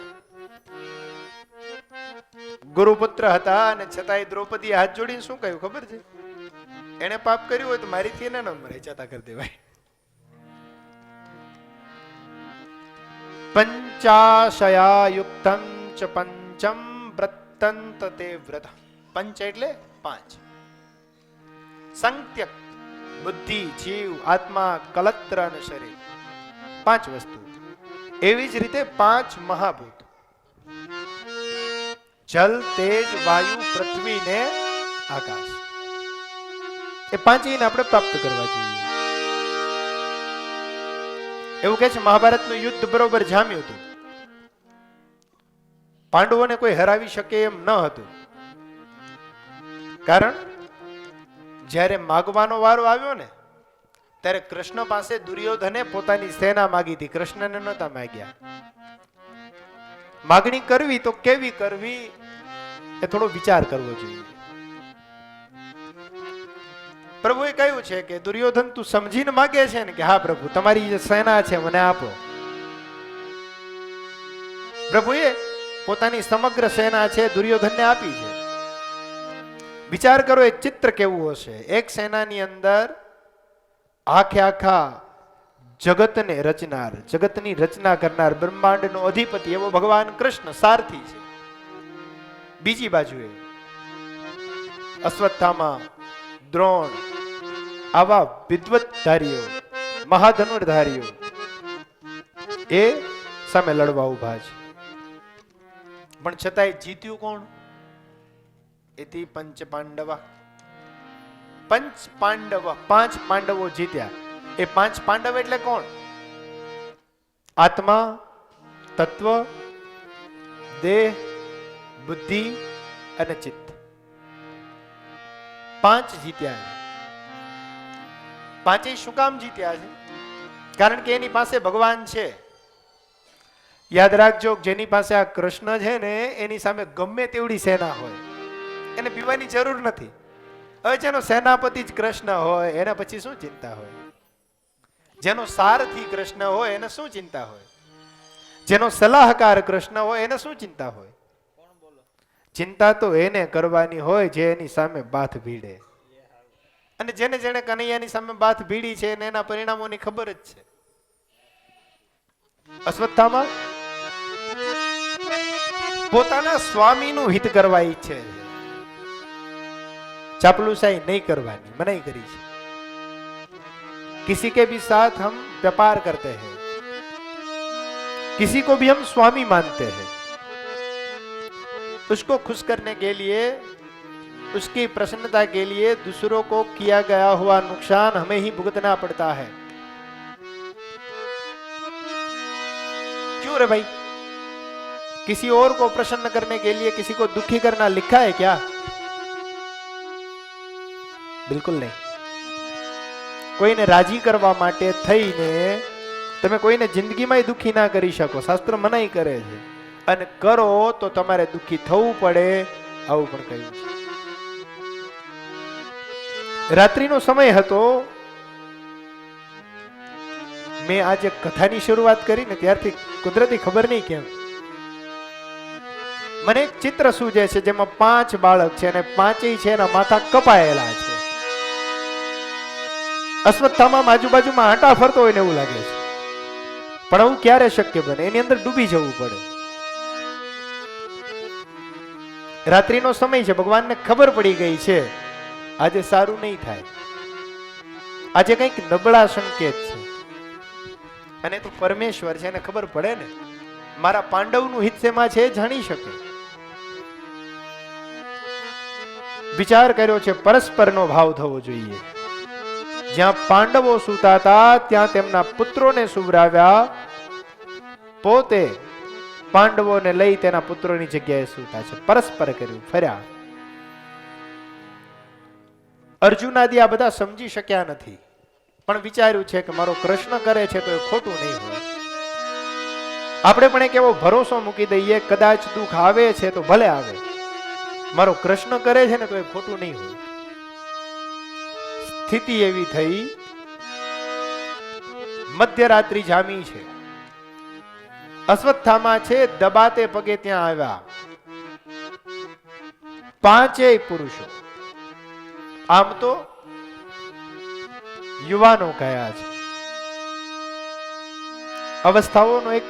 ગુરુપુત્ર હતા અને છતાંય દ્રૌપદીએ હાથ જોડીને શું કહ્યું ખબર છે? એને પાપ કર્યું હોય તો મારીથી એને ન મરે, ચાતા કરી દેવાય. પંચાશયા યુક્તમ ચ પંચમ વ્રતંત તે વ્રત. પંચ એટલે 5. સંત્યક, બુદ્ધિ, જીવ, આત્મા, કલત્ર અને શરીર. 5 વસ્તુ. એવી જ રીતે 5 મહાભૂત, જલ, તેજ, વાયુ, પૃથ્વી ને આકાશ. એ 5 આપણે પ્રાપ્ત કરવા જોઈએ. એવું કે છે મહાભારતનું યુદ્ધ બરોબર જામ્યું હતું. પાંડવોને કોઈ હરાવી શકે એમ ન હતું. કારણ જ્યારે માગવાનો વારો આવ્યો ને ત્યારે કૃષ્ણ પાસે દુર્યોધને પોતાની સેના માગી હતી, કૃષ્ણને નહોતા માગ્યા. માગણી કરવી તો કેવી કરવી એ થોડો વિચાર કરવો જોઈએ. પ્રભુએ કહ્યું છે કે દુર્યોધન તું સમજીને માગે છે ને કે હા પ્રભુ તમારી જે સેના છે મને આપો. પ્રભુએ પોતાની સમગ્ર સેના છે દુર્યોધનને આપી છે. વિચાર કરો એ ચિત્ર કેવું હશે? એક સેનાની અંદર આખે આખા જગતને રચનાર, જગતની રચના કરનાર, બ્રહ્માંડનો અધિપતિ એવો ભગવાન કૃષ્ણ સારથી છે. બીજી બાજુએ અશ્વત્થામા, દ્રોણ, આવા વિદ્વતધારીઓ, મહાધનુર્ધારીઓ એ સામે લડવા ઉભા છે. પણ છતાંય જીત્યું કોણ? એથી પંચ પાંડવા. પંચ પાંડવ, 5 પાંડવો જીત્યા. એ 5 પાંડવ એટલે કોણ? આત્મા, તત્વ, દેહ, બુદ્ધિ અને ચિત્ત. 5 જીત્યા. 5 શું કામ જીત્યા છે? કારણ કે એની પાસે ભગવાન છે. યાદ રાખજો, જેની પાસે આ કૃષ્ણ છે ને એની સામે ગમે તેવડી સેના હોય એને પીવાની જરૂર નથી. હવે જેનો સેનાપતિ જ કૃષ્ણ હોય એને પછી શું ચિંતા હોય? જેનો સારથી કૃષ્ણ હોય એને શું ચિંતા હોય? જેનો સલાહકાર કૃષ્ણ હોય એને શું ચિંતા હોય? ચિંતા તો એને કરવાની હોય જે એની સામે બાથ ભીડે. અને જેને જેને કનૈયાની સામે બાથ ભીડી છે અને એના પરિણામોની ખબર જ છે. અશ્વત્થામા પોતાના સ્વામીનું હિત કરવા ઈચ્છે છે. ચાપલુસાઈ નહીં કરવાની મનાઈ કરી છે. किसी के भी साथ हम व्यापार करते हैं, किसी को भी हम स्वामी मानते हैं, उसको खुश करने के लिए, उसकी प्रसन्नता के लिए दूसरों को किया गया हुआ नुकसान हमें ही भुगतना पड़ता है. क्यों रे भाई? किसी और को प्रसन्न करने के लिए किसी को दुखी करना लिखा है क्या? બિલકુલ નહીં. કોઈને રાજી કરવા માટે થઈને તમે કોઈને જિંદગીમાં દુખી ના કરી શકો. શાસ્ત્ર મનાઈ કરે છે. અને કરો તો તમારે દુખી થવું પડે, આવું પણ કહ્યું છે. રાત્રિનો સમય હતો. મેં આજે કથાની શરૂઆત કરી ને ત્યારથી કુદરતી ખબર નહીં કેમ મને એક ચિત્ર સૂજે છે જેમાં 5 બાળક છે અને 5 છે એના માથા કપાયેલા છે. અશ્વત્થામા આજુબાજુમાં આંટા ફરતો હોય ને એવું લાગે છે. પણ આવું ક્યારે શક્ય બને? એની અંદર ડૂબી જવું પડે. રાત્રિનો સમય છે. ભગવાનને ખબર પડી ગઈ છે આજે સારું નહીં થાય, આજે કંઈક નબળા સંકેત છે. અને તો પરમેશ્વર છે, એને ખબર પડે ને મારા પાંડવનું હિત શેમાં છે જાણી શકે. વિચાર કર્યો છે પરસ્પરનો ભાવ થવો જોઈએ. જ્યાં પાંડવો સૂતા હતા ત્યાં તેમના પુત્રોને સુવરાવ્યા, પોતે પાંડવોને લઈ તેના પુત્રોની જગ્યાએ સૂતા છે. પરસ્પર કર્યું, ફર્યા. અર્જુનાદિ આ બધા સમજી શક્યા નથી, પણ વિચાર્યું છે કે મારો કૃષ્ણ કરે છે તો એ ખોટું નહીં હોય. આપણે પણ એક એવો ભરોસો મૂકી દઈએ, કદાચ દુઃખ આવે છે તો ભલે આવે, મારો કૃષ્ણ કરે છે ને તો એ ખોટું નહીં હોય. સ્થિતિ એવી થઈ, મધ્યરાત્રિ જામી છે. અશ્વત્થામા છે દબાતે પગે ત્યાં આવ્યા. 5 પુરુષો, આમ તો યુવાનો કયા છે. અવસ્થાઓનો એક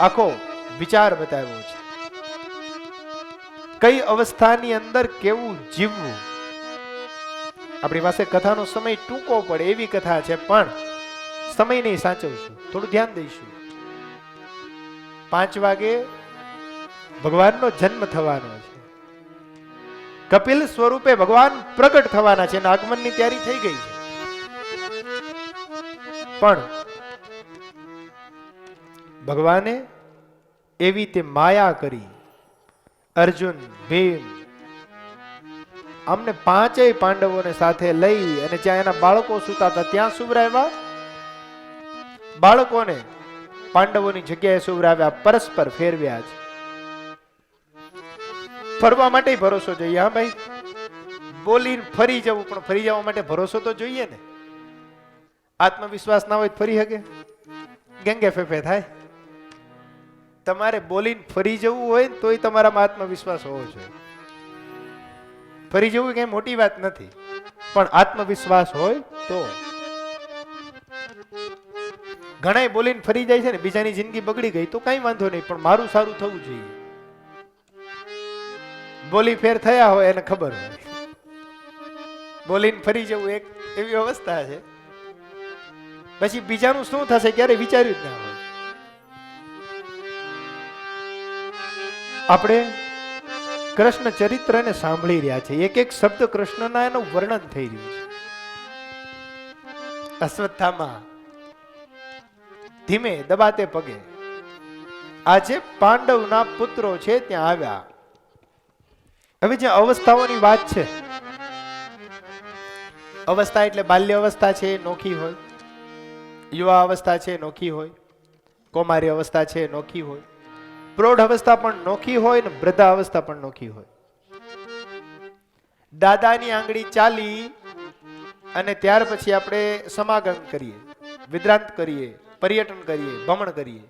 આખો વિચાર બતાવ્યો છે. કઈ અવસ્થાની અંદર કેવું જીવવું. આપણી પાસે કથાનો સમય ટૂંકો પડે એવી કથા છે, પણ સમય નહીં સાચવશું, થોડું ધ્યાન દઈશું. 5 વાગે ભગવાનનો જન્મ થવાનો છે. કપિલ સ્વરૂપે ભગવાન પ્રગટ થવાના છે અને આગમનની તૈયારી થઈ ગઈ છે. પણ ભગવાને એવી તે માયા કરી. અર્જુન, ભીમ, અમને 5 પાંડવોને સાથે લઈ અને જ્યાં એના બાળકો સૂતા હતા ત્યાં સુવરાવ્યા. બાળકોને પાંડવોની જગ્યાએ સુવરાવ્યા, પરસ્પર ફેરવ્યા છે. ફરવા માટે ભરોસો જોઈએ. હા ભાઈ, બોલીને ફરી જવું, પણ ફરી જવા માટે ભરોસો તો જોઈએ ને. આત્મવિશ્વાસ ના હોય ફરી શકે? ગેંગે ફેફે થાય. તમારે બોલીને ફરી જવું હોય તોય તમારામાં આત્મવિશ્વાસ હોવો જોઈએ. ફરી જવું કઈ મોટી વાત નથી, પણ આત્મવિશ્વાસ હોય તો. ઘણા બોલીને ફરી જાય છે ને, બીજાની જિંદગી બગડી ગઈ તો કઈ વાંધો નહીં, પણ મારું સારું થવું જોઈએ. બોલી ફેર થયા હોય એને ખબર હોય. બોલીને ફરી જવું એક એવી અવસ્થા છે, પછી બીજાનું શું થશે ક્યારે વિચાર્યું જ ના હોય. આપણે કૃષ્ણ ચરિત્રને સાંભળી રહ્યા છે. એક એક શબ્દ કૃષ્ણના એનું વર્ણન થઈ રહ્યું છે. અશ્વત્થામા ધીમે દબાતે પગે આજે પાંડવના પુત્રો છે ત્યાં આવ્યા. હવે જે અવસ્થાઓની વાત છે, અવસ્થા એટલે બાલ્ય અવસ્થા છે નોખી હોય, યુવા અવસ્થા છે નોખી હોય, કૌમારી અવસ્થા છે નોખી હોય, પ્રૌઢ અવસ્થા પણ નોખી હોય ને વૃદ્ધા અવસ્થા પણ નોખી હોય. દાદાની આંગળી ચાલી અને ત્યાર પછી આપણે સમાગમ કરીએ, વિદ્રાંત કરીએ, પર્યટન કરીએ, ભ્રમણ કરીએ.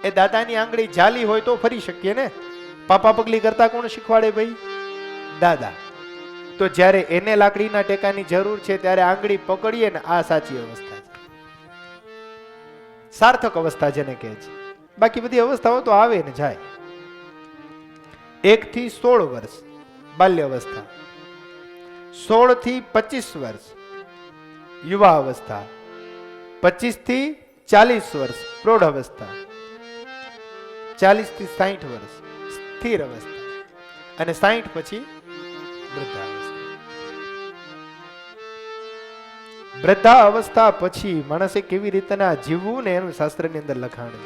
એ દાદાની આંગળી જાલી હોય તો ફરી શકીએ ને. પાપા પગલી કરતા કોણ શીખવાડે ભાઈ? દાદા. તો જ્યારે એને લાકડીના ટેકાની જરૂર છે ત્યારે આંગળી પકડીએ ને આ સાચી અવસ્થા છે, સાર્થક અવસ્થા જેને કહે છે. બાકી બધી અવસ્થાઓ તો આવે ને જાય. 1 થી 16 વર્ષ બાલ્ય અવસ્થા, 16 થી 25 વર્ષ યુવા અવસ્થા, 25 થી 40 વર્ષ પ્રૌઢ અવસ્થા, 40 થી 60 વર્ષ સ્થિર અવસ્થા અને 60 પછી વૃદ્ધાવસ્થા. વૃદ્ધા અવસ્થા પછી માણસે કેવી રીતના જીવવું ને એનું શાસ્ત્રની અંદર લખાણ છે.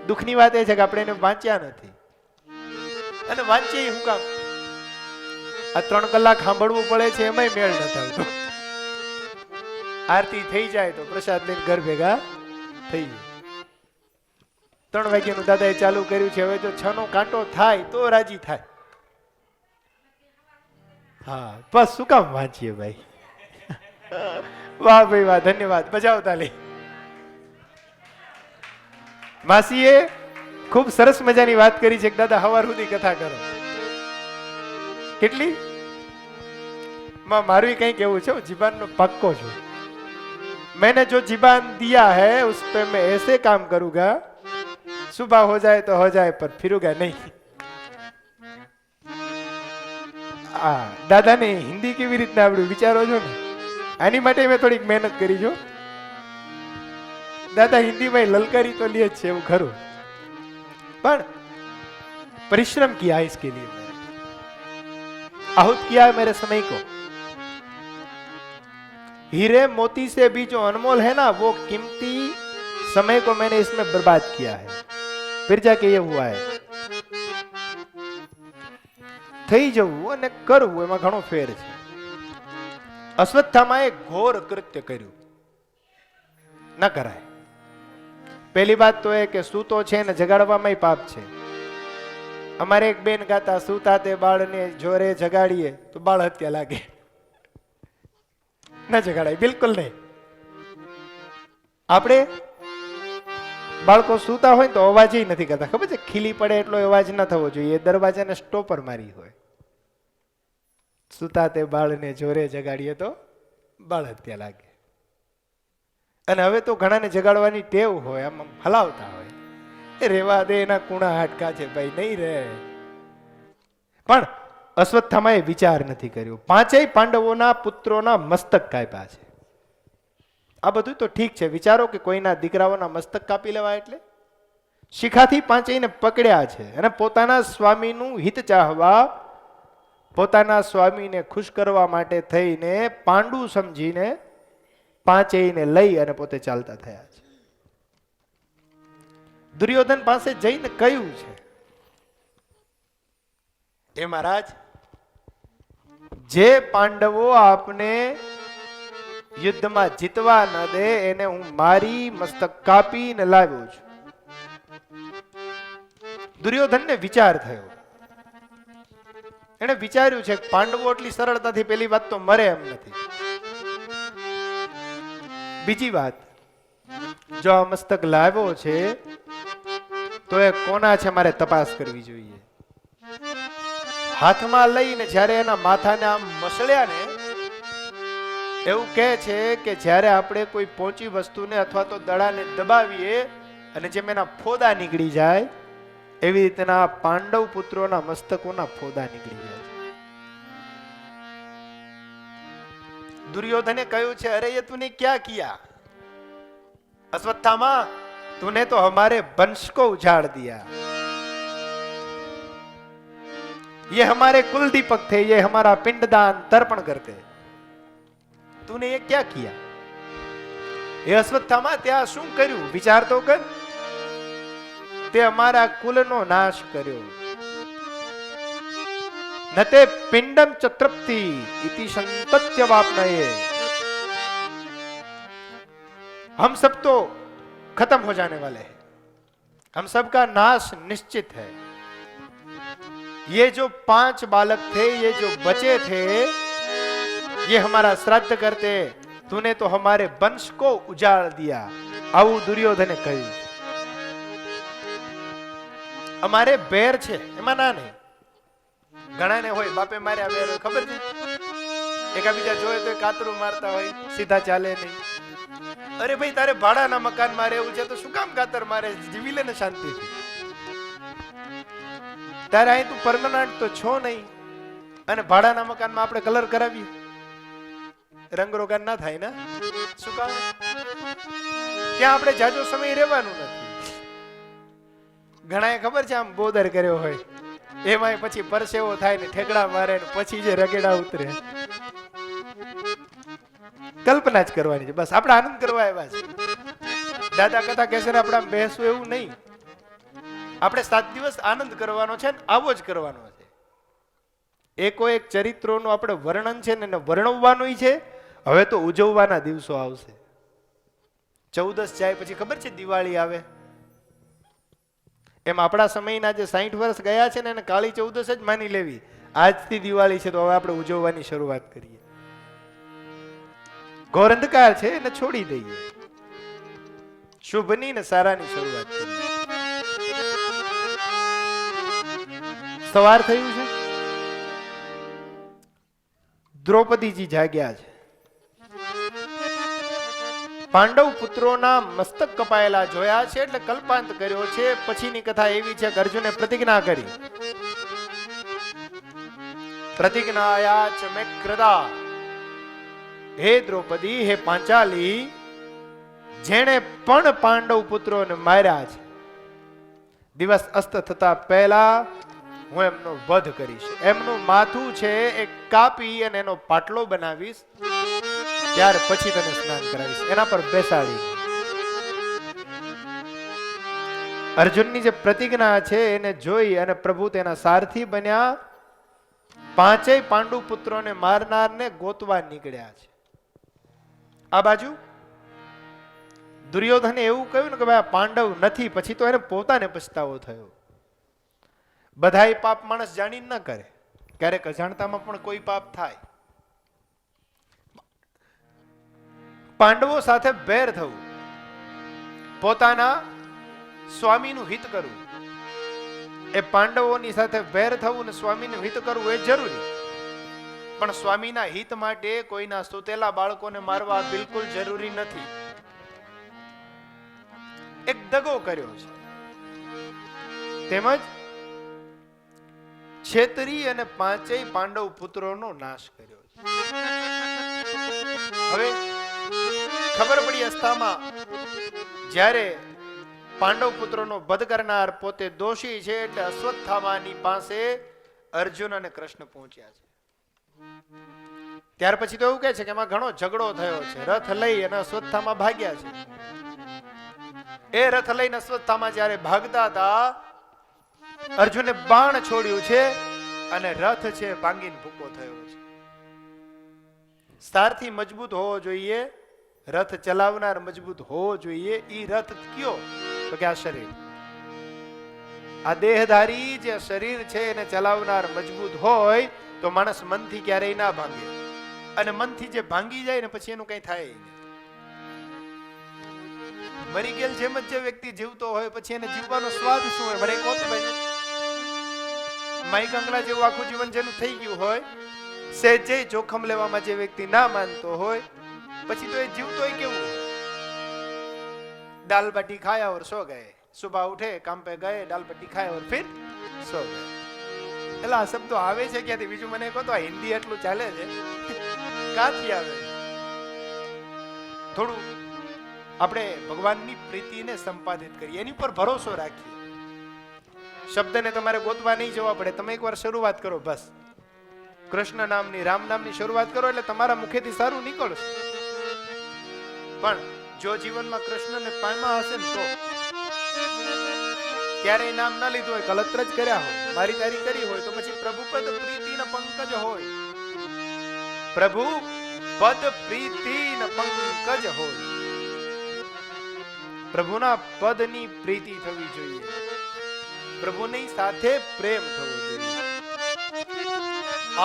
દુઃખની વાત એ છે કે આપણે એને વાંચ્યા નથી. અને વાંચીએ હું કામ? આ 3 કલાક સાંભળવું પડે છે, એમાંય મેળ નથી આવતો. આરતી થઈ જાય તો પ્રસાદ લઈને ઘર ભેગા થઈ જાય. 3 વાગ્યાનું દાદાએ ચાલુ કર્યું છે, હવે જો 6 નો કાંટો થાય તો રાજી થાય. હા બસ શું કામ વાંચીએ ભાઈ. વાહ ભાઈ વાહ, ધન્યવાદ. બજાવતા લે. માસીએ ખૂબ સરસ મજાની વાત કરી છે કે દાદા હવાર સુધી કથા કરો. કેટલી મારું કઈ કેવું છે, જીબાનનો પક્કો છું. मैंने जो जीबान दिया है उस पे मैं ऐसे काम करूंगा, सुबह हो जाए तो हो जाए पर फिरूंगा नहीं. દાદાને હિન્દી કેવી રીતના આવડ્યું વિચારો છો ને, આની માટે મેં થોડીક મહેનત કરી છો. દાદા હિન્દીમાં લલકારી તો લે જ છે એવું ખરું, પણ परिश्रम किया है इसके लिए, आहूत किया है मेरे समय को. हीरे मोती से भी जो अनमोल है ना वो कीमती समय को मैंने इसमें बर्बाद किया है, फिर जाके ये हुआ है. થઈ જવું અને કરવું એમાં ઘણો ફેર છે. અશ્વત્થામાએ ઘોર કૃત્ય કર્યું, ન કરાય. પહેલી વાત તો એ કે સૂતો છે ને જગાડવામાં પાપ છે. અમારે એક બેન ગાતા, સૂતા તે બાળને જોરે જગાડીએ તો બાળ હત્યા લાગે. ના જગાડાય, બિલકુલ નહીં. આપણે બાળકો સૂતા હોય તો અવાજ નથી કરતા, ખબર છે? ખીલી પડે એટલો અવાજ ના થવો જોઈએ, દરવાજાને સ્ટોપર મારી હોય. સૂતા તે બાળને જોરે જગાડીએ તો બાળ હત્યા લાગે. અને હવે તો ઘણાને જગાડવાની ટેવ હોય, આમ હલાવતા હોય, એ રેવા દે, એના કુણા હાડકા છે ભાઈ, નહીં રહે. પણ અશ્વત્થામાએ વિચાર નથી કર્યો. 5 પાંડવોના પુત્રોના મસ્તક કાપ્યા છે. આ બધું તો ઠીક છે, વિચારો કે કોઈના દીકરાઓના મસ્તક કાપી લેવા એટલે શિખાથી 5 પકડ્યા છે અને પોતાના સ્વામીનું હિત ચાહવા, પોતાના સ્વામીને ખુશ કરવા માટે થઈને પાંડુ સમજીને 5 લઈ અને પોતે ચાલતા થયા છે. દુર્યોધન પાસે જઈને કહ્યું છે, એ મહારાજ, જે પાંડવો આપને યુદ્ધમાં જીતવા ન દે એને હું મારી મસ્તક કાપીને લાવ્યો છું. દુર્યોધનને વિચાર થયો. એને વિચાર્યું છે પાંડવો એટલી સરળતાથી પેલી વાત તો મરે એમ નથી. બીજી વાત, જો આ મસ્તક લાવ્યો છે તો એ કોના છે મારે તપાસ કરવી જોઈએ. હાથમાં લઈને જ્યારે એના માથાને આમ મસળ્યા ને, એવું કહે છે કે જ્યારે આપણે કોઈ પોચી વસ્તુને અથવા તો દડાને દબાવીએ અને જેમ એના ફોદા નીકળી જાય, એવી રીતના પાંડવ પુત્રોના મસ્તકોના ફોદા નીકળી જાય. दुर्योधन ने કહ્યું છે, अरे ये तूने क्या किया अश्वत्थामा, तूने तो हमारे वंश को उजाड़ दिया. ये हमारे कुल दीपक थे, ये हमारा पिंडदान तर्पण करते, तूने ये क्या किया? ये अश्वत्थामा ત્યાં શું કર્યું? વિચાર તો કર. તે અમારા કુલનો નાશ કર્યો. नते पिंडम च तृप्ति इति संतत्य वापनये. हम सब तो खत्म हो जाने वाले हैं, हम सब का नाश निश्चित है. ये जो 5 बालक थे, ये जो बचे थे, ये हमारा श्राद्ध करते, तूने तो हमारे वंश को उजाड़ दिया. આવું દુર્યોધને કહ્યું. અમારે બેર છે એમાં ના નહીં, ઘણાને હોય બાપે માર્યા વેર હોય, ખબર છે? એકાબીજા જોયે તો કાતરું મારતા હોય, સીધા ચાલે નહીં. અરે ભાઈ, તારે ભાડાના મકાનમાં રહેવું છે તો શું કામ કાતર મારે? જીવી લે ને શાંતિથી. તારે અહીં તું પરમનન્ટ તો છો નહીં, અને ભાડાના મકાનમાં આપણે કલર કરાવીએ, રંગરોગાન ના થાય ને? શું કામ? ત્યાં આપણે જાજો સમય રહેવાનું નથી. ઘણાએ ખબર છે આમ બોદર કર્યો હોય, એમાંય પછી પરસેવો થાય ને ઠેકડા મારે ને પછી જે રગેડા ઉતરે. કલ્પના જ કરવાની છે, બસ આપણે આનંદ કરવા આવ્યા છે. દાદા કથા કહેશે આપણે આમ બેસવું એવું નહીં. આપણે 7 દિવસ આનંદ કરવાનો છે ને આવો જ કરવાનો છે. એકો એક ચરિત્રોનું આપણે વર્ણન છે ને એને વર્ણવવાનું છે. હવે તો ઉજવવાના દિવસો આવશે. 14 જાય પછી ખબર છે દિવાળી આવે. એમ આપણા સમયના જે 60 વર્ષ ગયા છે ને એને કાળી 14 જ માની લેવી. આજથી દિવાળી છે તો હવે આપણે ઉજવવાની શરૂઆત કરીએ. ઘોર અંધકાર છે એને છોડી દઈએ, શુભની ને સારાની શરૂઆત કરીએ. સવાર થયું છે, દ્રૌપદીજી જાગ્યા છે. પાંડવ પુત્રોના મસ્તક કપાયેલા જોયા છે એટલે કલ્પાંત કર્યો છે. પછીની કથા એવી છે કે અર્જુને પ્રતિજ્ઞા કરી, પ્રતિજ્ઞાયા ચ મે કૃતા, હે દ્રૌપદી, હે પાંચાલી, જેણે પણ પાંડવ પુત્રોને માર્યા છે, દિવસ અસ્ત થતા પહેલા હું એમનો વધ કરીશ. એમનું માથું છે એ કાપી અને એનો પાટલો બનાવીશ, ત્યાર પછી તને સ્નાન કરાવીશ, એના પર બેસાડી. અર્જુનની જે પ્રતિજ્ઞા છે એને જોઈ અને પ્રભુ તેના સારથી બન્યા. 5 પાંડુ પુત્રોને મારનારને ગોતવા નીકળ્યા છે. આ બાજુ દુર્યોધને એવું કહ્યું ને કે ભાઈ પાંડવ નથી, પછી તો એને પોતાને પછતાવો થયો. બધાય પાપ માણસ જાણીને ન કરે, ક્યારેક અજાણતામાં પણ કોઈ પાપ થાય. પાંડવો સાથે બેર થવું, પોતાના સ્વામીનું હિત કરવું, એ પાંડવોની સાથે બેર થવું ને સ્વામીનું હિત કરવું એ જરૂરી. પણ સ્વામીના હિત માટે કોઈના સુતેલા બાળકોને મારવા બિલકુલ જરૂરી નથી. એક દગો કર્યો છે, તેમજ છેતરી અને 5 પાંડવ પુત્રોનો નાશ કર્યો છે. હવે ખબર પડી અસ્થામાં, જ્યારે પાંડવ પુત્રોનો વધ કરનાર પોતે દોષી છે એટલે અશ્વત્થામાની પાસે અર્જુન અને કૃષ્ણ પહોંચ્યા છે. ત્યાર પછી તો એવું કહે છે કે એમાં ઘણો ઝઘડો થયો છે. રથ લઈ અને અશ્વત્થામા ભાગ્યા છે. એ રથ લઈને અશ્વત્થામા જ્યારે ભાગતા હતા, અર્જુને બાણ છોડ્યું છે અને રથ છે ભાંગીને ભૂકો થયો છે. સારથી મજબૂત હોવો જોઈએ, રથ ચલાવનાર મજબૂત હોવો જોઈએ. ઈ રથ કયો? તો કે આ શરીર, આ દેહધારી જે શરીર છે એને ચલાવનાર મજબૂત હોય તો માણસ મનથી ક્યારેય ના ભાંગે. અને મનથી જે ભાંગી જાય ને પછી એનું કઈ થાય નહીં. મરી ગયેલ જેમ જ જે વ્યક્તિ જીવતો હોય પછી એને જીવવાનો સ્વાદ શું હોય? મને કહો તો ભાઈ. માઈ ગંગલા જેવું આખું જીવન જેનું થઈ ગયું હોય, સહેજે જોખમ લેવામાં જે વ્યક્તિ ના માનતો હોય, પછી તો એ જીવતો કેવું હોય? दाल बाटी खाया और सो गए, सुबह उठे काम पे गए, दाल बाटी खाया और फिर सो गए. એટલે આ શબ્દો આવે છે ક્યાંથી? બીજું મને કહો તો આ હિન્દી એટલું ચાલે છે ક્યાંથી આવે? થોડું આપણે ભગવાનની પ્રીતિને સંપાદિત કરીએ, એની પર ભરોસો રાખીએ. શબ્દને તમારે ગોતવા નહીં જવા પડે. તમે એકવાર શરૂઆત કરો, બસ કૃષ્ણ નામની, રામ નામની શરૂઆત કરો એટલે તમારા મુખેથી સારું નીકળશે. પણ જો જીવનમાં કૃષ્ણને પામ્યા હશે ને તો ક્યારેય નામ ના લીધું હોય, કલત્ર જ કર્યા હોય, મારી તારી કરી હોય, તો પછી પ્રભુ પદ પ્રીતિના પંકજ હોય. પ્રભુ પદ પ્રીતિના પંકજ હોય. પ્રભુના પદની પ્રીતિ થવી જોઈએ, પ્રભુની સાથે પ્રેમ થવો જોઈએ.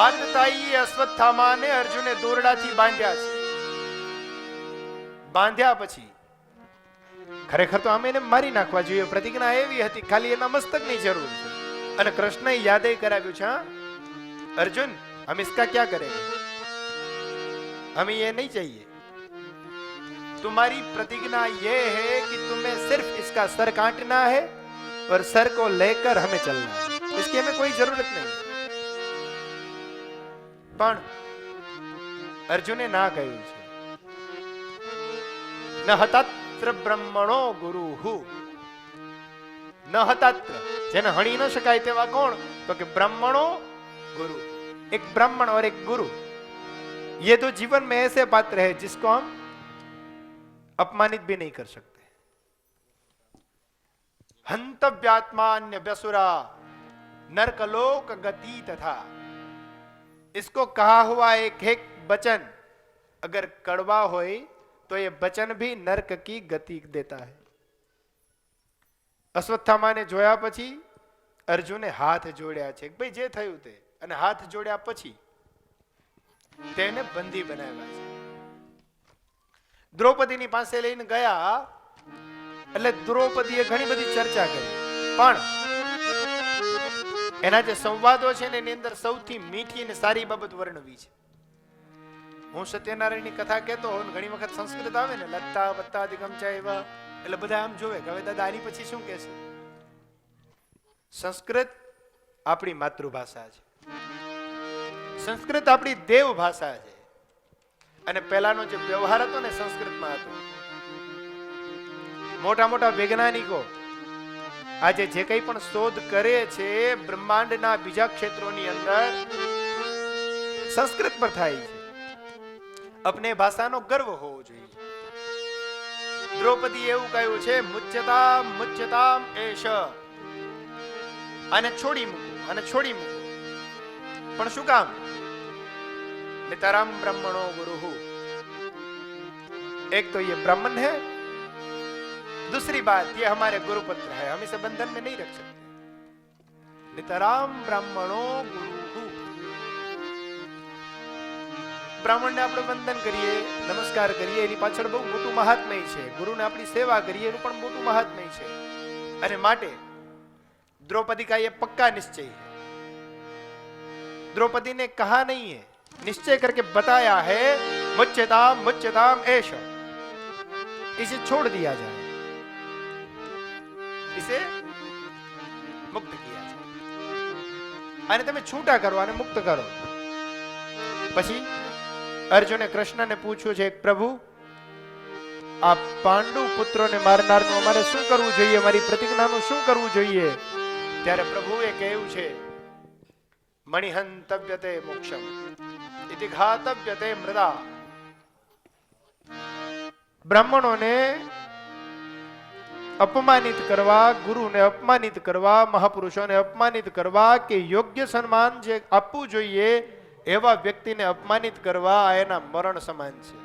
આતતાઈએ અશ્વત્થામાને અર્જુને દોરડાથી બાંધ્યા છે. બાંધ્યા પછી ખરેખર તો આમે એને મારી નાખવા જોઈએ. પ્રતિજ્ઞા એવી હતી, ખાલી એના મસ્તકની જરૂર છે. અને કૃષ્ણએ યાદે કરાવ્યું છે अर्जुन हम इसका क्या करेंगे, हमें ये नहीं चाहिए। तुम्हारी प्रतिज्ञा ये है कि तुम्हें सिर्फ इसका सर काटना है और सर को लेकर हमें चलना है, इसकी हमें कोई जरूरत नहीं। પણ અર્જુને ના કહ્યું છે, ન હતાત્ર બ્રહ્મણો ગુરુહુ, ન હતાત્ર જેને હણી ન શકાય તેવા કોણ, તો કે બ્રહ્મણો गुरु। एक ब्राह्मण और एक गुरु, ये तो जीवन में ऐसे पात्र है जिसको हम अपमानित भी नहीं कर सकते। हंतव्यात्मान्य व्यसुरा नरकलोक गति तथा, इसको कहा हुआ एक एक वचन अगर कड़वा होए तो ये वचन भी नरक की गति देता है। અશ્વત્થામા ને જોયા પછી અર્જુને હાથ જોડ્યા છે, ભાઈ જે થયું તે, અને હાથ જોડ્યા પછી તેને બંદી બનાવ્યા છે। દ્રૌપદીની પાસે લઈને ગયા એટલે દ્રૌપદીએ ઘણી બધી ચર્ચા કરી, પણ એના જે સંવાદો છે ને એની અંદર સૌથી મીઠી અને સારી બાબત વર્ણવી છે। હું સત્યનારાયણની કથા કહેતો હોઉં, ઘણી વખત સંસ્કૃત આવે ને, લત્તા વત્તા દિગમચા એવા, એટલે બધા આમ જોવે કે હવે દાદા આની પછી શું કહેશે। સંસ્કૃત આપણી માતૃભાષા છે, સંસ્કૃત આપણી દેવ ભાષા છે, અને પહેલાનો જે વ્યવહાર હતો ને સંસ્કૃતમાં હતો। મોટા મોટા વૈજ્ઞાનિકો આજે જે કંઈ પણ શોધ કરે છે બ્રહ્માંડના બીજા ક્ષેત્રોની અંદર સંસ્કૃત પર થાય છે। अपने ભાષાનો ગર્વ હોવો જોઈએ। દ્રૌપદી એવું કહ્યું છે, મુચ્યતામ મુચ્યતામ એષ, આને છોડી મૂકો, અને છોડી મૂકો, પણ શું કામ? नितराम ब्राह्मणो गुरुहु, एक तो ये ब्राह्मण है, दूसरी बात ये हमारे गुरुपुत्र है, हम इसे बंधन में नहीं रख सकते। नितराम ब्राह्मणो गुरुहु, ब्राह्मण ने આપણે વંદન કરીએ, નમસ્કાર કરીએ, એની પાછળ બહુ મોટું મહાત્મ્ય છે। ગુરુને આપણી સેવા કરીએ એનું પણ મોટું મહાત્મ્ય છે। અને માટે द्रौपदी का ये पक्का निश्चय है। द्रौपदी ने कहा नहीं है, निश्चय करके बताया है, मुच्यताम एष, इसे छोड़ दिया जाए, इसे मुक्त किया जाए, અને તમે છૂટા કરો અને મુક્ત કરો। પછી અર્જુને કૃષ્ણને પૂછ્યું છે, પ્રભુ આ પાંડુ પુત્રોને મારનારનું અમારે શું કરવું જોઈએ, મારી પ્રતિજ્ઞાનું શું કરવું જોઈએ? ત્યારે પ્રભુએ કહ્યું છે, મણિહંતવ્યતે મોક્ષમ ઇતિ ઘાતવ્યતે મૃદા। બ્રાહ્મણોને અપમાનિત કરવા, ગુરુને અપમાનિત કરવા, મહાપુરુષોને અપમાનિત કરવા, કે યોગ્ય સન્માન જે આપવું જોઈએ એવા વ્યક્તિને અપમાનિત કરવા, આ એના મરણ સમાન છે।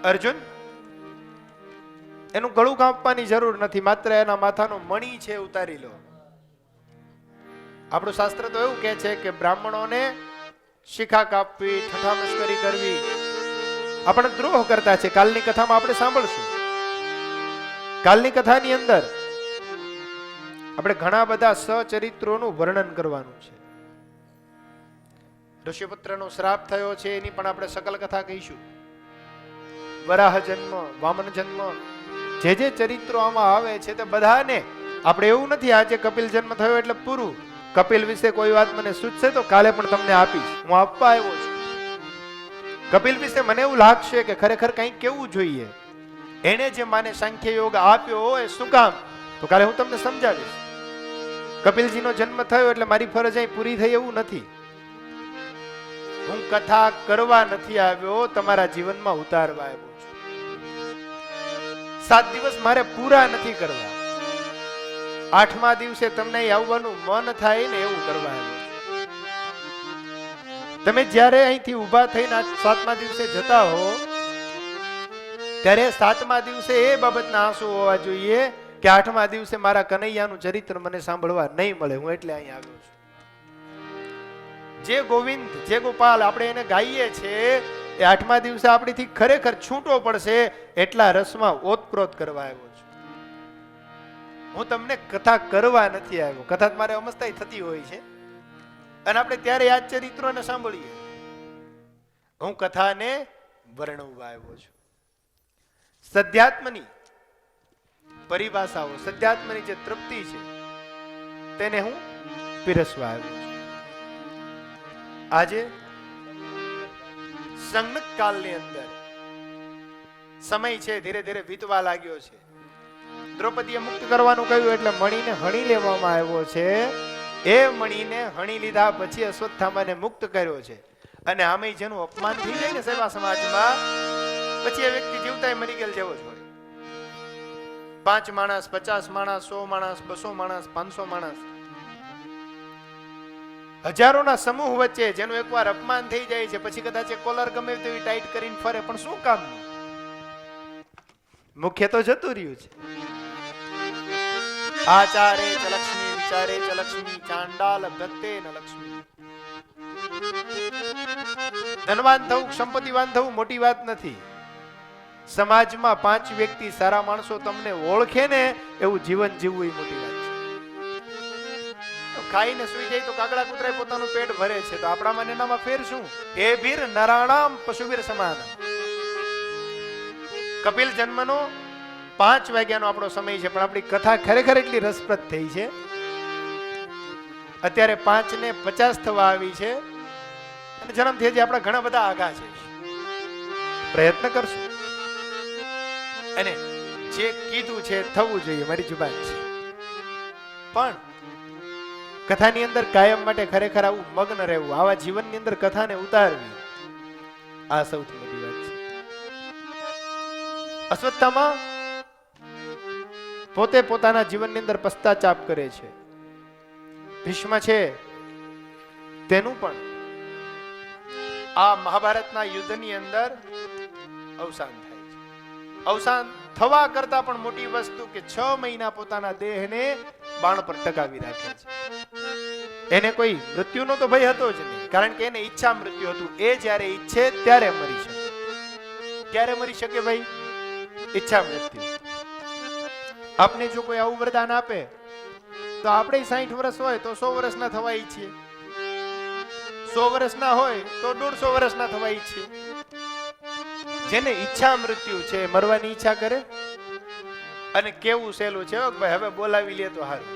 અર્જુન, એનું ગળું કાપવાની જરૂર નથી, માત્ર એના માથાનો મણી છે ઉતારી લો। આપણું શાસ્ત્ર તો એવું કહે છે કે બ્રાહ્મણોને શિખા કાપવી, ઠઠા મશ્કરી કરવી આપણે દ્રોહ કરતા છે। કાલની કથામાં આપણે સાંભળશું, કાલની કથાની અંદર આપણે ઘણા બધા સચરિત્રોનું વર્ણન કરવાનું છે। ઋષિપુત્રનો શ્રાપ થયો છે એની પણ આપણે સકલ કથા કહીશું। વરાહ જન્મ, વામન જન્મ, જે જે ચરિત્રો આમાં આવે છે તે બધાને આપણે એવું નથી આજે કપિલ જન્મ થયો એટલે પૂરું, કપિલ વિશે કોઈ વાત મને સૂચશે તો કાલે પણ તમને આપીશ, હું આપવા આવ્યો છું। કપિલ વિશે મને એવું લાગશે કે ખરેખર કંઈક કેવું જોઈએ, એને જે માને સાંખ્ય યોગ આપ્યો એ શું કામ, તો કાલે હું તમને સમજાવીશ। કપિલજીનો જન્મ થયો એટલે મારી ફરજ અહીં પૂરી થઈ એવું નથી। હું કથા કરવા નથી આવ્યો, તમારા જીવનમાં ઉતારવા આવ્યો છું। 7 દિવસ મારે પૂરા નથી કરવા, 8મા દિવસે તમને આવવાનું મન થાય ને એવું કરવા આવ્યો છું। તમે જ્યારે અહીંથી ઊભા થઈને 7મા દિવસે જતા હો ત્યારે 7મા દિવસે એ બાબતના આંસુ હોવા જોઈએ કે 8મા દિવસે મારા કનૈયાનું ચરિત્ર મને સાંભળવા નહીં મળે, હું એટલે અહીં આવ્યો છું। જે ગોવિંદ, જે ગોપાલ આપણે એને ગાઈએ છે એ 8મા દિવસે આપણીથી ખરેખર છૂટો પડશે એટલા રસમાં ઓતપ્રોત કરવા આવ્યો છું। હું તમને કથા કરવા નથી આવ્યો, કથા મારે અમસ્તાઈ થતી હોય છે, અને આપણે ત્યારે આ ચરિત્રોને સાંભળીએ. હું કથાને વર્ણવવા આવ્યો છું. સધ્યાત્મની પરિભાષાઓ, સધ્યાત્મની જે તૃપ્તિ છે તેને હું પીરસવા આવ્યો છું. આજે સંજ્ઞક કાળની અંદર સમય છે ધીરે ધીરે વીતવા લાગ્યો છે. દ્રૌપદીએ મુક્ત કરવાનું કહ્યું એટલે મણીને હણી લેવામાં આવ્યો છે. એ મણીને હણી લીધા પછી અશ્વત્થામાને મુક્ત કર્યો છે. અને આમે જેનું અપમાન થઈ જાય ને સેવા સમાજમાં, પછી એ વ્યક્તિ જીવતા મરી ગયેલ જેવો જ હોય. 5 માણસ, 50 માણસ, 100 માણસ, 200 માણસ, 500 માણસ, હજારોના સમૂહ વચ્ચે જેનું એકવાર અપમાન થઈ જાય છે, પછી કદાચ કોલર ગમે તેવી ટાઈટ કરીને ફરે, પણ શું કામ? મુખ્ય તો જતું રહ્યું છે. આચારે ચ લક્ષ્મી, વિચારે ચ લક્ષ્મી, ચાંડાલ ભક્તે ન લક્ષ્મી. ધનવાન થવું, સંપત્તિવાન થવું મોટી વાત નથી. સમાજમાં 5 વ્યક્તિ સારા માણસો તમને ઓળખે ને એવું જીવન જીવવું એ મોટી વાત છે. ખાઈને સુઈ જાય તો કાગડા કૂતરાય પોતાનું પેટ ભરે છે, તો આપણામાં એનામાં ફેર શું? એ ભીર નરાણામ પશુવીર સમાન. કપિલ જન્મનો 5 વાગ્યાનો આપણો સમય છે, પણ આપણી કથા ખરેખર એટલી રસપ્રદ થઈ છે. અત્યારે 5:50 થવા આવી છે અને જન્મથી હજી આપણા ઘણા બધા આઘા છે. પ્રયત્ન કરશું અને જે કીધું છે થવું જોઈએ, મારી જુબાન છે. પણ કથાની અંદર કાયમ માટે ખરેખર આવું મગ્ન રહેવું, આવા જીવનની અંદર કથાને ઉતારવી, આ સૌથી મોટી વાત છે. અશ્વત્થામા પોતે પોતાના જીવનની અંદર પશ્ચાતાપ કરે છે. ભીષ્મ છે તેનું પણ આ મહાભારતના યુદ્ધની અંદર અવસાન થાય છે. અવસાન થવા કરતા પણ મોટી વસ્તુ કે 6 મહિના પોતાના દેહને બાણ પર ટકાવી રાખે છે. એને કોઈ મૃત્યુનો તો ભય હતો જ નહીં, કારણ કે એને ઈચ્છા મૃત્યુ હતું. એ જ્યારે ઈચ્છે ત્યારે મરી શકે. ક્યારે મરી શકે ભાઈ? ઈચ્છા મૃત્યુ. આપને જો કોઈ આવું વરદાન આપે તો આપણે 60 વર્ષ હોય તો 100 વર્ષના થવા ઈચ્છીએ, 100 વર્ષના હોય તો 150 વર્ષના થવા ઈચ્છીએ. જેને ઈચ્છા મૃત્યુ છે, મરવાની ઈચ્છા કરે. અને કેવું સહેલું છે ભાઈ, હવે બોલાવી લે તો હારું.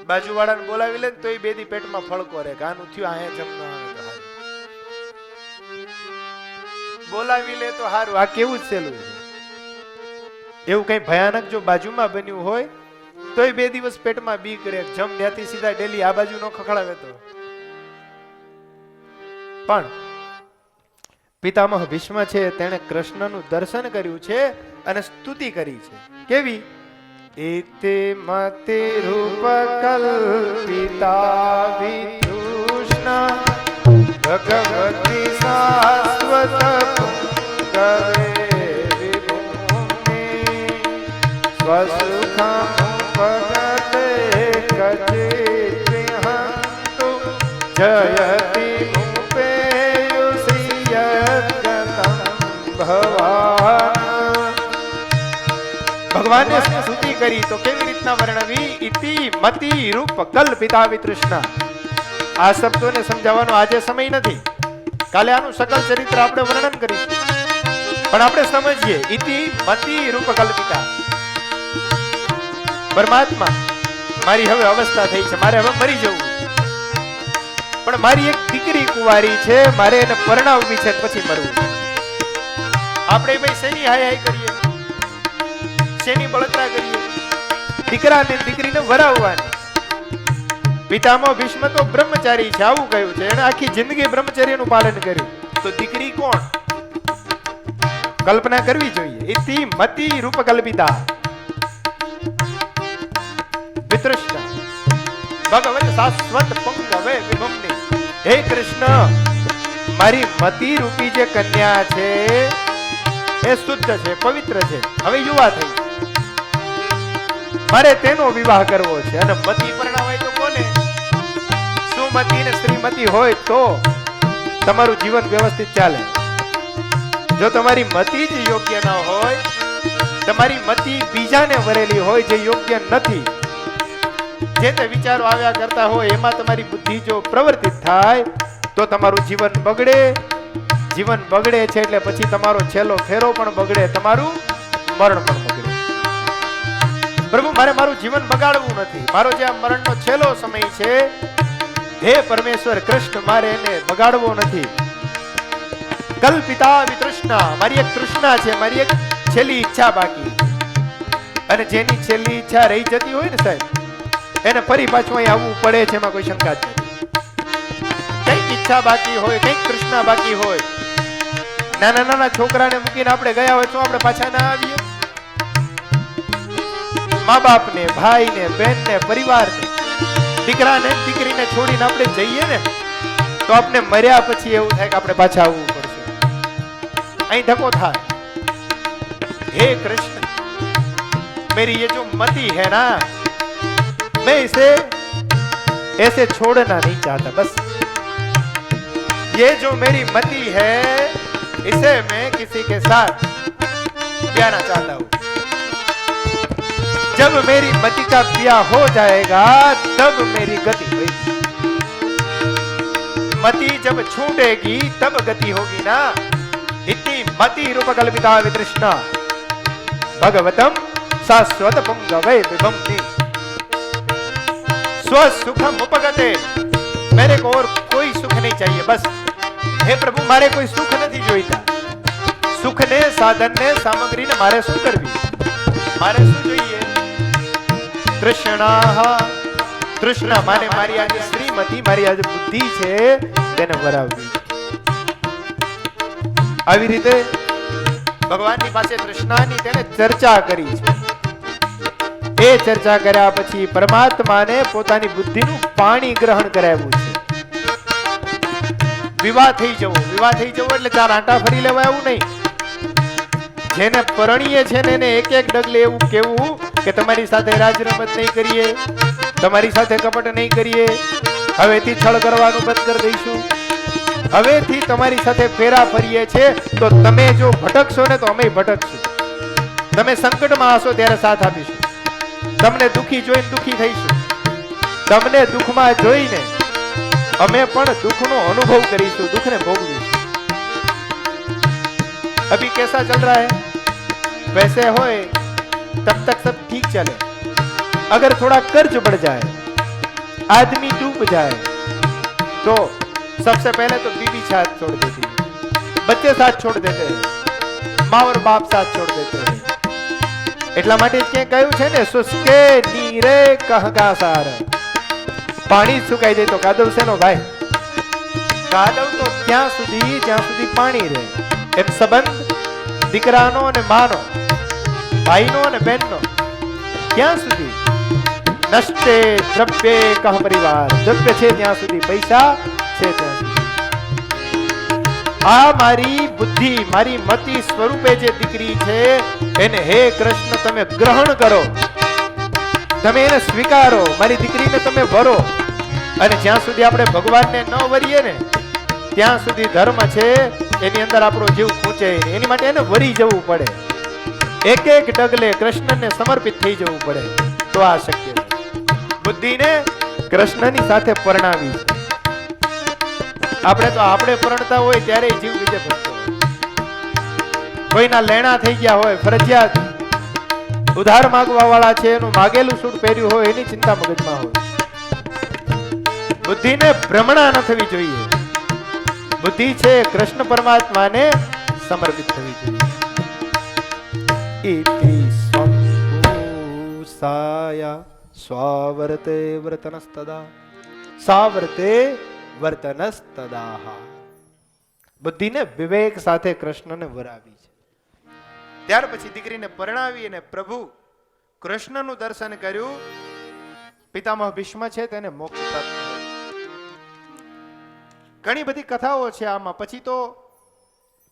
બાજુવાળાને બોલાવી લે તો એ બેદી પેટમાં ફળકો રહે, આનું થયું આયા જમ ન આવે તો હારું. બોલાવી લે તો હારું, આ કેવું જ સહેલું છે. એવું કઈ ભયાનક જો બાજુમાં બન્યું હોય તો એ 2 દિવસ પેટમાં બીક રહે, જમ ત્યાંથી સીધા ડેલી આ બાજુ નો ખખડાવે તો. પણ પિતામહ ભીષ્મ છે તેણે કૃષ્ણનું દર્શન કર્યું છે અને સ્તુતિ કરી છે. કેવી? એતે મતે રૂપ કલ્પિતા વિતૃષ્ણા ભગવતી શાશ્વત પુંગવે વિભૂમિ સ્વસુખં પગતે કચિત્રિહંતુ જયતિ ભગવાનને સ્તુતિ કરી તો કેવી રીતના વર્ણવી? ઇતિ મતિ રૂપ કલ્પિતા વિતૃષ્ણા. આ શબ્દોને સમજાવવાનો આજે સમય નથી, કાલે આનું સકલ ચરિત્ર આપણે વર્ણન કરીશું. પણ આપણે સમજીએ ઇતિ મતિ રૂપ કલ્પિતા. પરમાત્મા, મારી હવે અવસ્થા થઈ છે, મારે હવે મરી જવું, પણ મારી એક દીકરી કુંવારી છે, મારે એને પરણાવવી છે, પછી મરવું. આપણે ભાઈ શેની હાય હાય કરીએ, શેની બળતરા કરીએ? દીકરાને દીકરીને વરાવવાની. પિતામહ ભીષ્મ તો બ્રહ્મચારી છે, આવું કહ્યું છે. એને આખી જિંદગી બ્રહ્મચર્યનું પાલન કર્યું, તો દીકરી કોણ? કલ્પના કરવી જોઈએ. ઇતિ મતિ રૂપ કલ્પિતા વિતૃષ્ણા ભગવત શાશ્વત પંગવે વિભમ્ની. હે કૃષ્ણ, મારી મતિ રૂપી જે કન્યા છે એ શુદ્ધ છે, પવિત્ર છે, હવે યુવા થઈ, મારે તેનો વિવાહ કરવો છે. અને મતિ પરણાવાય તો કોને? સુમતિ ને શ્રીમતી હોય તો તમારું જીવન વ્યવસ્થિત ચાલે. જો તમારી મતિ જ યોગ્ય ન હોય, તમારી મતિ બીજાને વરેલી હોય જે યોગ્ય નથી, જે તે વિચારો આવ્યા કરતા હોય એમાં તમારી બુદ્ધિ જો પ્રવર્તિત થાય તો તમારું જીવન બગડે. જીવન બગડે છે એટલે પછી તમારો છેલ્લો ફેરો પણ બગડે, તમારું મરણ પણ બગડે. પ્રભુ મારે મારું જીવન બગાડવું નથી, મારો જે આ મરણનો છેલ્લો સમય છે, હે પરમેશ્વર કૃષ્ણ મારે એને બગાડવો નથી. કલ્પિતા વિતૃષ્ણા, મારી એક તૃષ્ણા છે, મારી એક છેલ્લી ઈચ્છા બાકી. અને જેની છેલ્લી ઈચ્છા રહી જતી હોય ને સાહેબ, એને ફરી પાછું અહીં આવવું પડે છે, એમાં કોઈ શંકા જ નથી. કઈક ઈચ્છા બાકી હોય, કઈક તૃષ્ણા બાકી હોય. નાના નાના છોકરાને મૂકીને આપણે ગયા હોય તો આપણે પાછા ના આવીએ. મા બાપને, ભાઈને, બહેનને, પરિવારને, દીકરાને, દીકરીને છોડીને આપણે જઈએ ને તો આપણે મર્યા પછી એવું થાય કે આપણે પાછા આવવું પડશે. અહીં ધક્કો થાય. हे कृष्ण, मेरी ये जो मति है ना, मैं इसे ऐसे छोड़ना नहीं चाहता. बस ये जो मेरी मति है, इसे मैं किसी के साथ ब्याना चाहता हूं. जब मेरी मति का ब्याह हो जाएगा तब मेरी गति होगी. मति जब छूटेगी तब गति होगी ना. इतनी मति रूप कल्पिता वितृष्णा भगवतम शाश्वत पुंगवे विभंति स्वसुखम उपगते. मेरे को और कोई सुख नहीं चाहिए. बस हे प्रभु मारे कोई सुख नहीं जोईता. सुख ने, साधन ने, सामग्री ने मारे શું કરવી? મારે શું જોઈએ? તૃષ્ણા. તૃષ્ણા માને મારી આ શ્રીમતી, મારી આ બુદ્ધિ છે તેને વરાવવી. આવી રીતે ભગવાનની પાસે તૃષ્ણાની તેને ચર્ચા કરી છે. એ ચર્ચા કર્યા પછી પરમાત્માને પોતાની બુદ્ધિનું પાણી ગ્રહણ કરાવ્યું છે. વિવાહ થઈ જવો, વિવાહ થઈ જવો એટલે ચાર આંટા ફરી લેવા એવું નહીં. જેને પરણીએ છે ને એને એક એક ડગલે એવું કેવું કે તમારી સાથે રાજ રમત નહીં કરીએ, તમારી સાથે કપટ નહીં કરીએ, હવેથી છળ કરવાનું બંધ કરી દઈશું, હવેથી તમારી સાથે ફેરા ફરીએ છે તો તમે જો ભટકશો ને તો અમે ભટકશું. તમે સંકટમાં હશો ત્યારે સાથ આપીશું, તમને દુખી જોઈને દુખી થઈશું, તમને દુઃખમાં જોઈને અમે પણ દુઃખનો અનુભવ કરીશું, દુઃખને ભોગવીશું. अभी कैसा चल रहा है? वैसे होए तब तक सब ठीक चले. अगर थोड़ा कर्ज बढ़ जाए, आदमी डूब जाए तो सबसे पहले तो बीवी साथ छोड़ देती है, बच्चे साथ छोड़ देते हैं, माँ और बाप साथ छोड़ देते हैं. એટલા માટે કે કહ્યું છે ને, સુસ્કે નીરે કહગા સાર. પાણી સુકાઈ જાય તો કાદવ શેનો ભાઈ? કાદવ તો ત્યાં સુધી જ્યાં સુધી પાણી રહે. એમ સંબંધ દીકરાનો અને માનો, ભાઈનો અને બહેનનો ત્યાં સુધી નષ્ટે દ્રવ્ય કહ પરિવાર. દ્રવ્ય છે ત્યાં સુધી, પૈસા છે ત્યાં સુધી. આ મારી બુદ્ધિ, મારી મતિ સ્વરૂપે જે દીકરી છે એને હે કૃષ્ણ તમે ગ્રહણ કરો, તમે એને સ્વીકારો, મારી દીકરીને તમે વરો. અને જ્યાં સુધી આપણે ભગવાનને ન વરીએ ને ત્યાં સુધી ધર્મ છે એની અંદર આપણો જીવ ખૂંચે. એની માટે એને વરી જવું પડે, એક એક ડગલે કૃષ્ણને સમર્પિત થઈ જવું પડે તો આ શક્ય છે. બુદ્ધિને કૃષ્ણની સાથે પરણાવી. આપણે તો આપણે પરણતા હોય ત્યારે જીવ બીજે ભરતો હોય. કોઈના લેણા થઈ ગયા હોય, ફરજિયાત ઉધાર માંગવા વાળા છે, એનું માગેલું સૂટ પહેર્યું હોય એની ચિંતા મગજમાં હોય. બુદ્ધિને ભ્રમણા ન થવી જોઈએ. બુદ્ધિ છે કૃષ્ણ પરમાત્માને સમર્પિત થવી જોઈએ. ઇતિ સ્વંભૂસાયા સ્વાવર્તે વર્તનસ્તદા સાવર્તે વર્તનસ્તદાહ. બુદ્ધિને વિવેક સાથે કૃષ્ણને વરાવી છે. ત્યાર પછી દીકરીને પરણાવી અને પ્રભુ કૃષ્ણનું દર્શન કર્યું. પિતામહ ભીષ્મ છે તેને મોક્ષ પ્રાપ્ત થયું. ઘણી બધી કથાઓ છે આમાં. પછી તો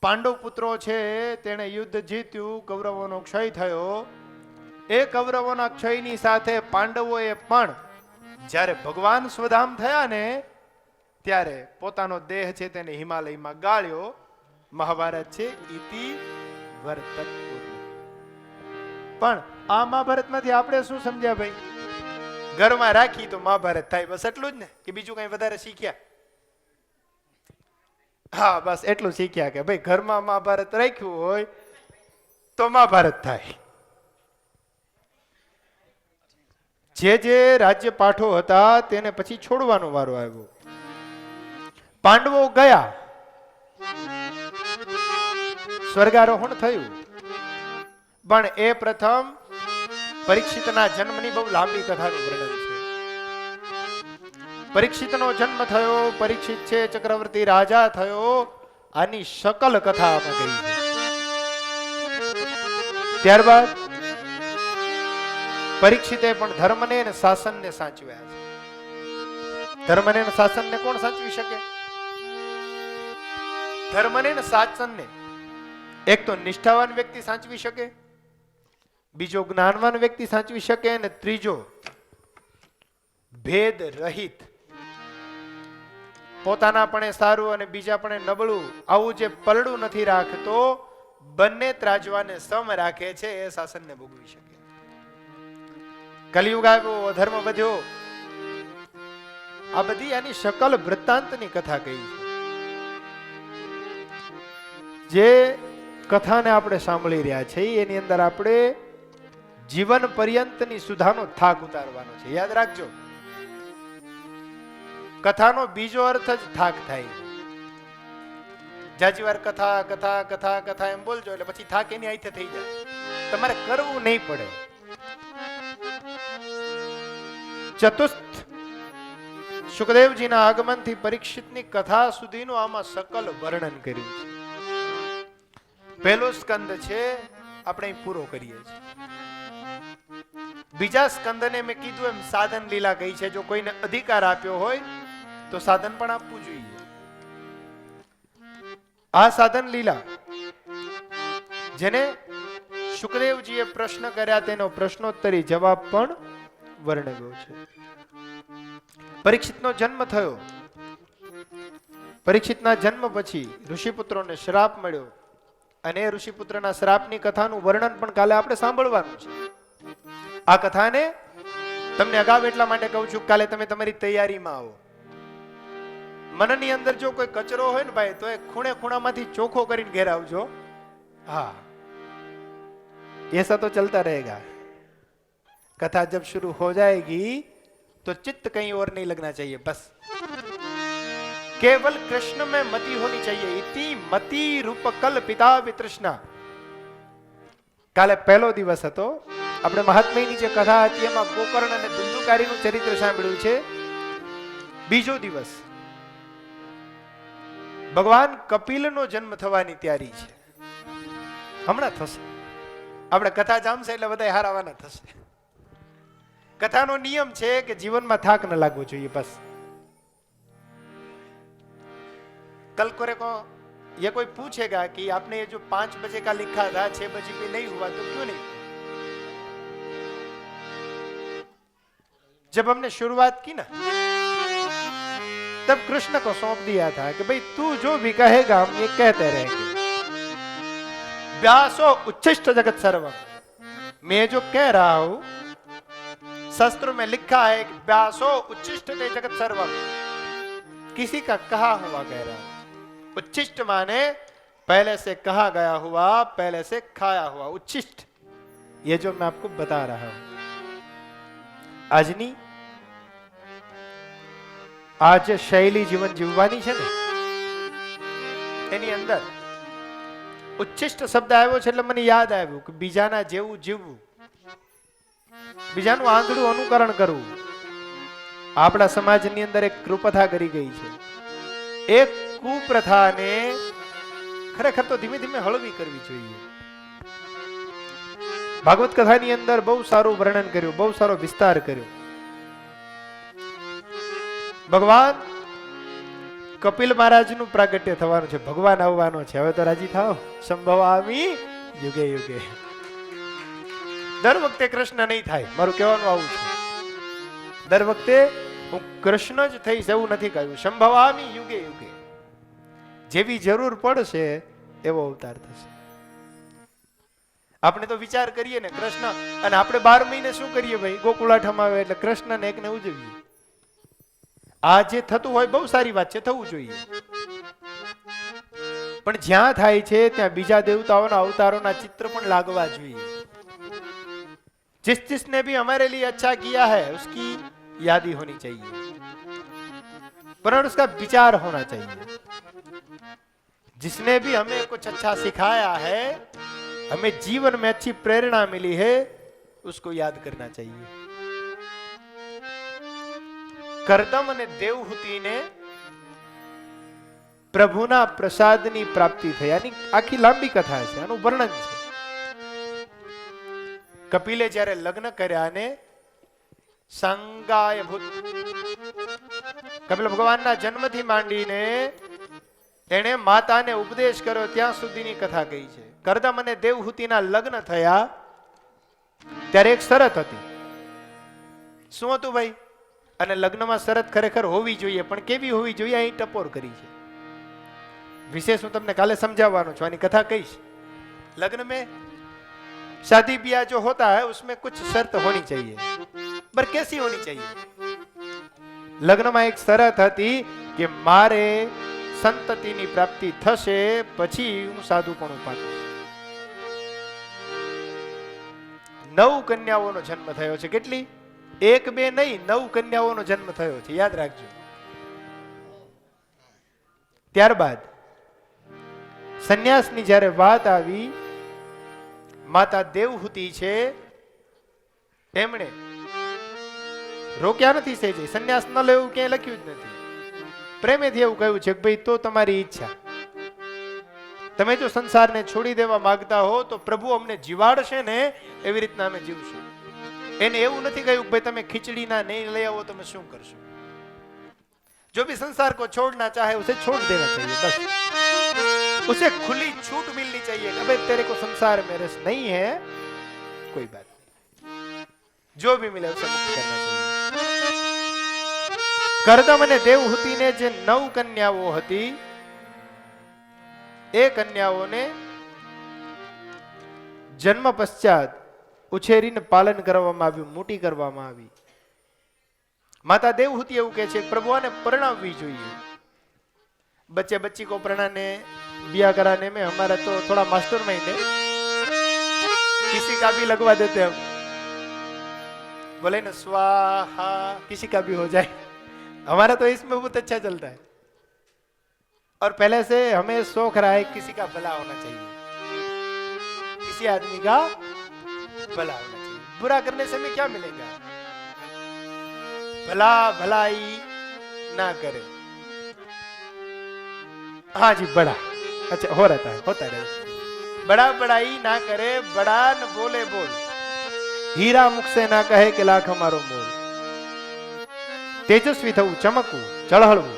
પાંડવ પુત્રો છે તેણે યુદ્ધ જીત્યું, કૌરવોનો ક્ષય થયો. એ કૌરવોના ક્ષયની સાથે પાંડવોએ પણ જ્યારે ભગવાન સ્વધામ થયા ને ત્યારે પોતાનો દેહ છે તેને હિમાલયમાં ગાળ્યો. મહાભારત છે ઇતિ વર્તત. પણ આ મહાભારતમાંથી આપણે શું સમજ્યા ભાઈ? ઘરમાં રાખી તો મહાભારત થાય, બસ એટલું જ ને, કે બીજું કઈ વધારે શીખ્યા? હા, બસ એટલું શીખ્યા કે ભાઈ ઘરમાં મહાભારત રાખ્યું હોય તો મહાભારત થાય. જે રાજ્ય પાઠો હતા તેને પછી છોડવાનો વારો આવ્યો. પાંડવો ગયા, સ્વર્ગારોહણ થયું, પણ એ પ્રથમ પરીક્ષિતના જન્મની બહુ લાંબી કથાનું વર્ણન છે. પરીક્ષિતનો જન્મ થયો, પરીક્ષિત છે ચક્રવર્તી રાજા થયો, આની શકલ કથા અમે કહી છે. ત્યારબાદ પરીક્ષિતે પણ ધર્મને અને શાસનને સાચવ્યા છે. ધર્મને અને શાસનને કોણ સાચવી શકે? ધર્મને અને શાસનને એક તો નિષ્ઠાવાન વ્યક્તિ સાચવી શકે, બીજો જ્ઞાનવાન વ્યક્તિ સાચવી શકે, અને ત્રીજો ભેદ રહિત, પોતાના પણ સારું અને બીજા પણ નબળું, આવું જે પલડું નથી રાખતો, બંને ત્રાજવાને સમ રાખે છે, એ શાસનને ભોગવી શકે. કલિયુગ આવ્યો, અધર્મ વધ્યો, આ બધી આની શકલ વૃત્તાંતની કથા કહી છે. જે કથાને આપણે સાંભળી રહ્યા છે એની અંદર આપણે જીવન પર્યંતની સુધાનો થાક ઉતારવાનો છે. યાદ રાખજો, કથાનો બીજો અર્થ જ થાક થાય. જાજી વાર કથા કથા કથા કથા એમ બોલજો એટલે પછી થાક એની આઈથે થઈ જાય, તમારે કરવું નહીં પડે. ચતુર્થ સુખદેવજીના આગમનથી પરીક્ષિતની કથા સુધીનું આમાં સકલ વર્ણન કર્યું છે. પહેલો સ્કંદ છે આપણે પૂરો કરીએ છીએ. બીજા સ્કંદને મેં કીધું એમ સાધન લીલા કહી છે. જો કોઈને અધિકાર આપ્યો હોય તો સાધન પણ આપવું જોઈએ. આ સાધન લીલા જેને સુખદેવજીએ પ્રશ્ન કર્યા તેનો પ્રશ્નોત્તરી જવાબ પણ વર્ણવ્યો છે. પરીક્ષિતનો જન્મ થયો, પરીક્ષિતના જન્મ પછી ઋષિપુત્રોને શ્રાપ મળ્યો, અને ઋષિપુત્રના શ્રાપની કથાનું વર્ણન પણ કાલે આપણે સાંભળવાનું છે. આ કથાને તમને અગાઉ એટલા માટે કહું છું, કાલે તમે તમારી તૈયારીમાં આવો. મનની અંદર જો કોઈ કચરો હોય ને ભાઈ, તો એ ખૂણે ખૂણામાંથી ચોખ્ખો કરીને ઘેર આવજો. હા, ऐसा तो चलता रहेगा. कथा जब शुरू हो जाएगी तो चित्त कहीं और नहीं लगना चाहिए, बस केवल कृष्ण में मति होनी चाहिए. इति मति रूप कल्पिता वितृष्णा. કાલે પહેલો દિવસ હતો. આપણે મહાત્મ્યની જે કથા હતી એમાં ગોકર્ણ અને ધુંધુકારીનું ચરિત્ર સાંભળ્યું છે. બીજો દિવસ ભગવાન કપિલનો જન્મ થવાની તૈયારી છે, હમણાં થશે. આપણે કથા જામશે એટલે બધા હારાવાના થશે. કથાનો નિયમ છે કે જીવનમાં થાક ન લાગવો જોઈએ, બસ. कल को ये कोई पूछेगा कि आपने ये जो 5 बजे का लिखा था 6 बजे पे नहीं हुआ तो क्यों नहीं? जब हमने शुरुआत की ना तब कृष्ण को सौंप दिया था कि भाई तू जो भी कहेगा हम ये कहते रहेंगे. व्यासो उच्छिष्ट जगत सर्वम. मैं जो कह रहा हूं शास्त्रों में लिखा है कि व्यासो उच्छिष्ट जगत सर्वम. किसी का कहा हुआ कह रहा हूं. उच्छिष्ट माने पहले से कहा गया हुआ, पहले से खाया हुआ. उच्छिष्ट ये जो मैं आपको बता रहा हूं. આજની આ જે શૈલી જીવન જીવવાની છે ને એની અંદર ઉચ્છિષ્ટ શબ્દ આવ્યો છે એટલે મને યાદ આવ્યું કે બીજાના જેવું જીવવું, બીજાનું આંધળું અનુકરણ કરવું. આપણા સમાજની અંદર એક કુપ્રથા કરી ગઈ છે. એક કુપ્રથાને ખરેખર તો ધીમે ધીમે હળવી કરવી જોઈએ. ભાગવત કથાની અંદર બહુ સારું વર્ણન કર્યું, બહુ સારો વિસ્તાર કર્યો. ભગવાન કપિલ મહારાજનું પ્રાગટ્ય થવાનું છે, ભગવાન આવવાનો છે. હવે તો રાજી થાઓ. સંભવામી યુગે યુગે. દર વખતે કૃષ્ણ નહીં થાય, મારું કહેવાનું આવું છે. દર વખતે હું કૃષ્ણ જ થઈશ એવું નથી કહ્યું. સંભવામી યુગે યુગે. જેવી જરૂર પડશે એવો અવતાર થશે. આપણે તો વિચાર કરીએ ને કૃષ્ણ, અને આપણે 12 મહિને શું કરીએ ભાઈ? ગોકુળાઠમ આવે એટલે કૃષ્ણ ને એકને ઉજવીએ. આ જે થતું હોય બહુ સારી વાત છે, થવું જોઈએ. પણ જ્યાં થાય છે ત્યાં બીજા દેવતાઓના અવતારોના ચિત્ર પણ લાગવા જોઈએ. जिसने भी हमारे लिए अच्छा किया है उसकी यादी होनी चाहिए, पर उसका विचार होना चाहिए. जिसने भी हमें कुछ अच्छा सिखाया है, हमें जीवन में अच्छी प्रेरणा मिली है, उसको याद करना चाहिए. કરદમ અને દેવહૂતિને પ્રભુના પ્રસાદની પ્રાપ્તિ થઈ. આની આખી લાંબી કથા છે, આનું વર્ણન છે. કપિલે જ્યારે લગ્ન કર્યા ને સંગાય ભૂત, કપિલ ભગવાનના જન્મથી માંડીને એણે માતાને ઉપદેશ કર્યો ત્યાં સુધીની કથા કહી છે. કરદમ અને દેવહૂતિના લગ્ન થયા ત્યારે એક શરત હતી. શું હતું ભાઈ? અને લગ્નમાં શરત ખરેખર હોવી જોઈએ, પણ કેવી હોવી જોઈએ અહીં ટપોર કરી છે. વિશેષ હું તમને કાલે સમજાવવાનો છું, આની કથા કહીશ. लग्न में शादी ब्याह जो होता है उसमें कुछ शर्त होनी चाहिए, पर कैसी होनी चाहिए? लग्न में एक शरत હતી કે મારે સંતતિની પ્રાપ્તિ થશે પછી હું સાધુપણું પામીશ. 9 કન્યાઓનો જન્મ થયો છે. કેટલી? 1 2 નહીં, 9 કન્યાઓનો જન્મ થયો છે, યાદ રાખજો. ત્યારબાદ સંન્યાસની જ્યારે વાત આવી, માતા દેવહૂતિ છે એમણે રોક્યા નથી સેજે. સંન્યાસ ન લેવું ક્યાંય લખ્યું જ નથી. પ્રેમેથી એવું કહ્યું છે કે ભાઈ તો તમારી ઈચ્છા, તમે જો સંસારને છોડી દેવા માંગતા હો તો પ્રભુ અમને જીવાડશે ને એવી રીતના અમે જીવશું. એને એવું નથી કહ્યું કે ભાઈ તમે ખીચડીના નહીં લઈ આવો તમે શું કરશો. जो भी संसार को छोड़ना चाहे उसे छोड़ देना चाहिए, बस उसे खुली छूट मिलनी चाहिए. अबे तेरे को संसार में रस नहीं है, कोई बात नहीं, जो भी मिले उसे मुक्त करना चाहिए. करदम અને દેવહૂતિને જે 9 કન્યાઓ હતી, એ કન્યાઓને જન્મ પશ્ચાત ઉછેરીને પાલન કરવામાં આવ્યું, મોટી કરવામાં આવી. माता देवहूति એવું કહે છે प्रभु ने परणाववी જોઈએ. बच्चे बच्ची को प्रणाने ब्याह कराने में हमारा तो थोड़ा मास्टर माइंड है, किसी का भी लगवा देते हम, बोले ना स्वाहा, किसी का भी हो जाए. हमारा तो इसमें बहुत अच्छा चलता है और पहले से हमें शौक रहा है किसी का भला होना चाहिए, किसी आदमी का भला होना चाहिए. बुरा करने से हमें क्या मिलेगा? भला भलाई ना करे. हाँ जी, बड़ा अच्छा हो रहता है, होता रहे. बड़ा बड़ाई ना करे, बड़ा न बोले बोल, हीरा मुख से ना कहे કે લાખ અમારો મોલ. તેજસ્વી થવું, ચમકવું, ઝળહળવું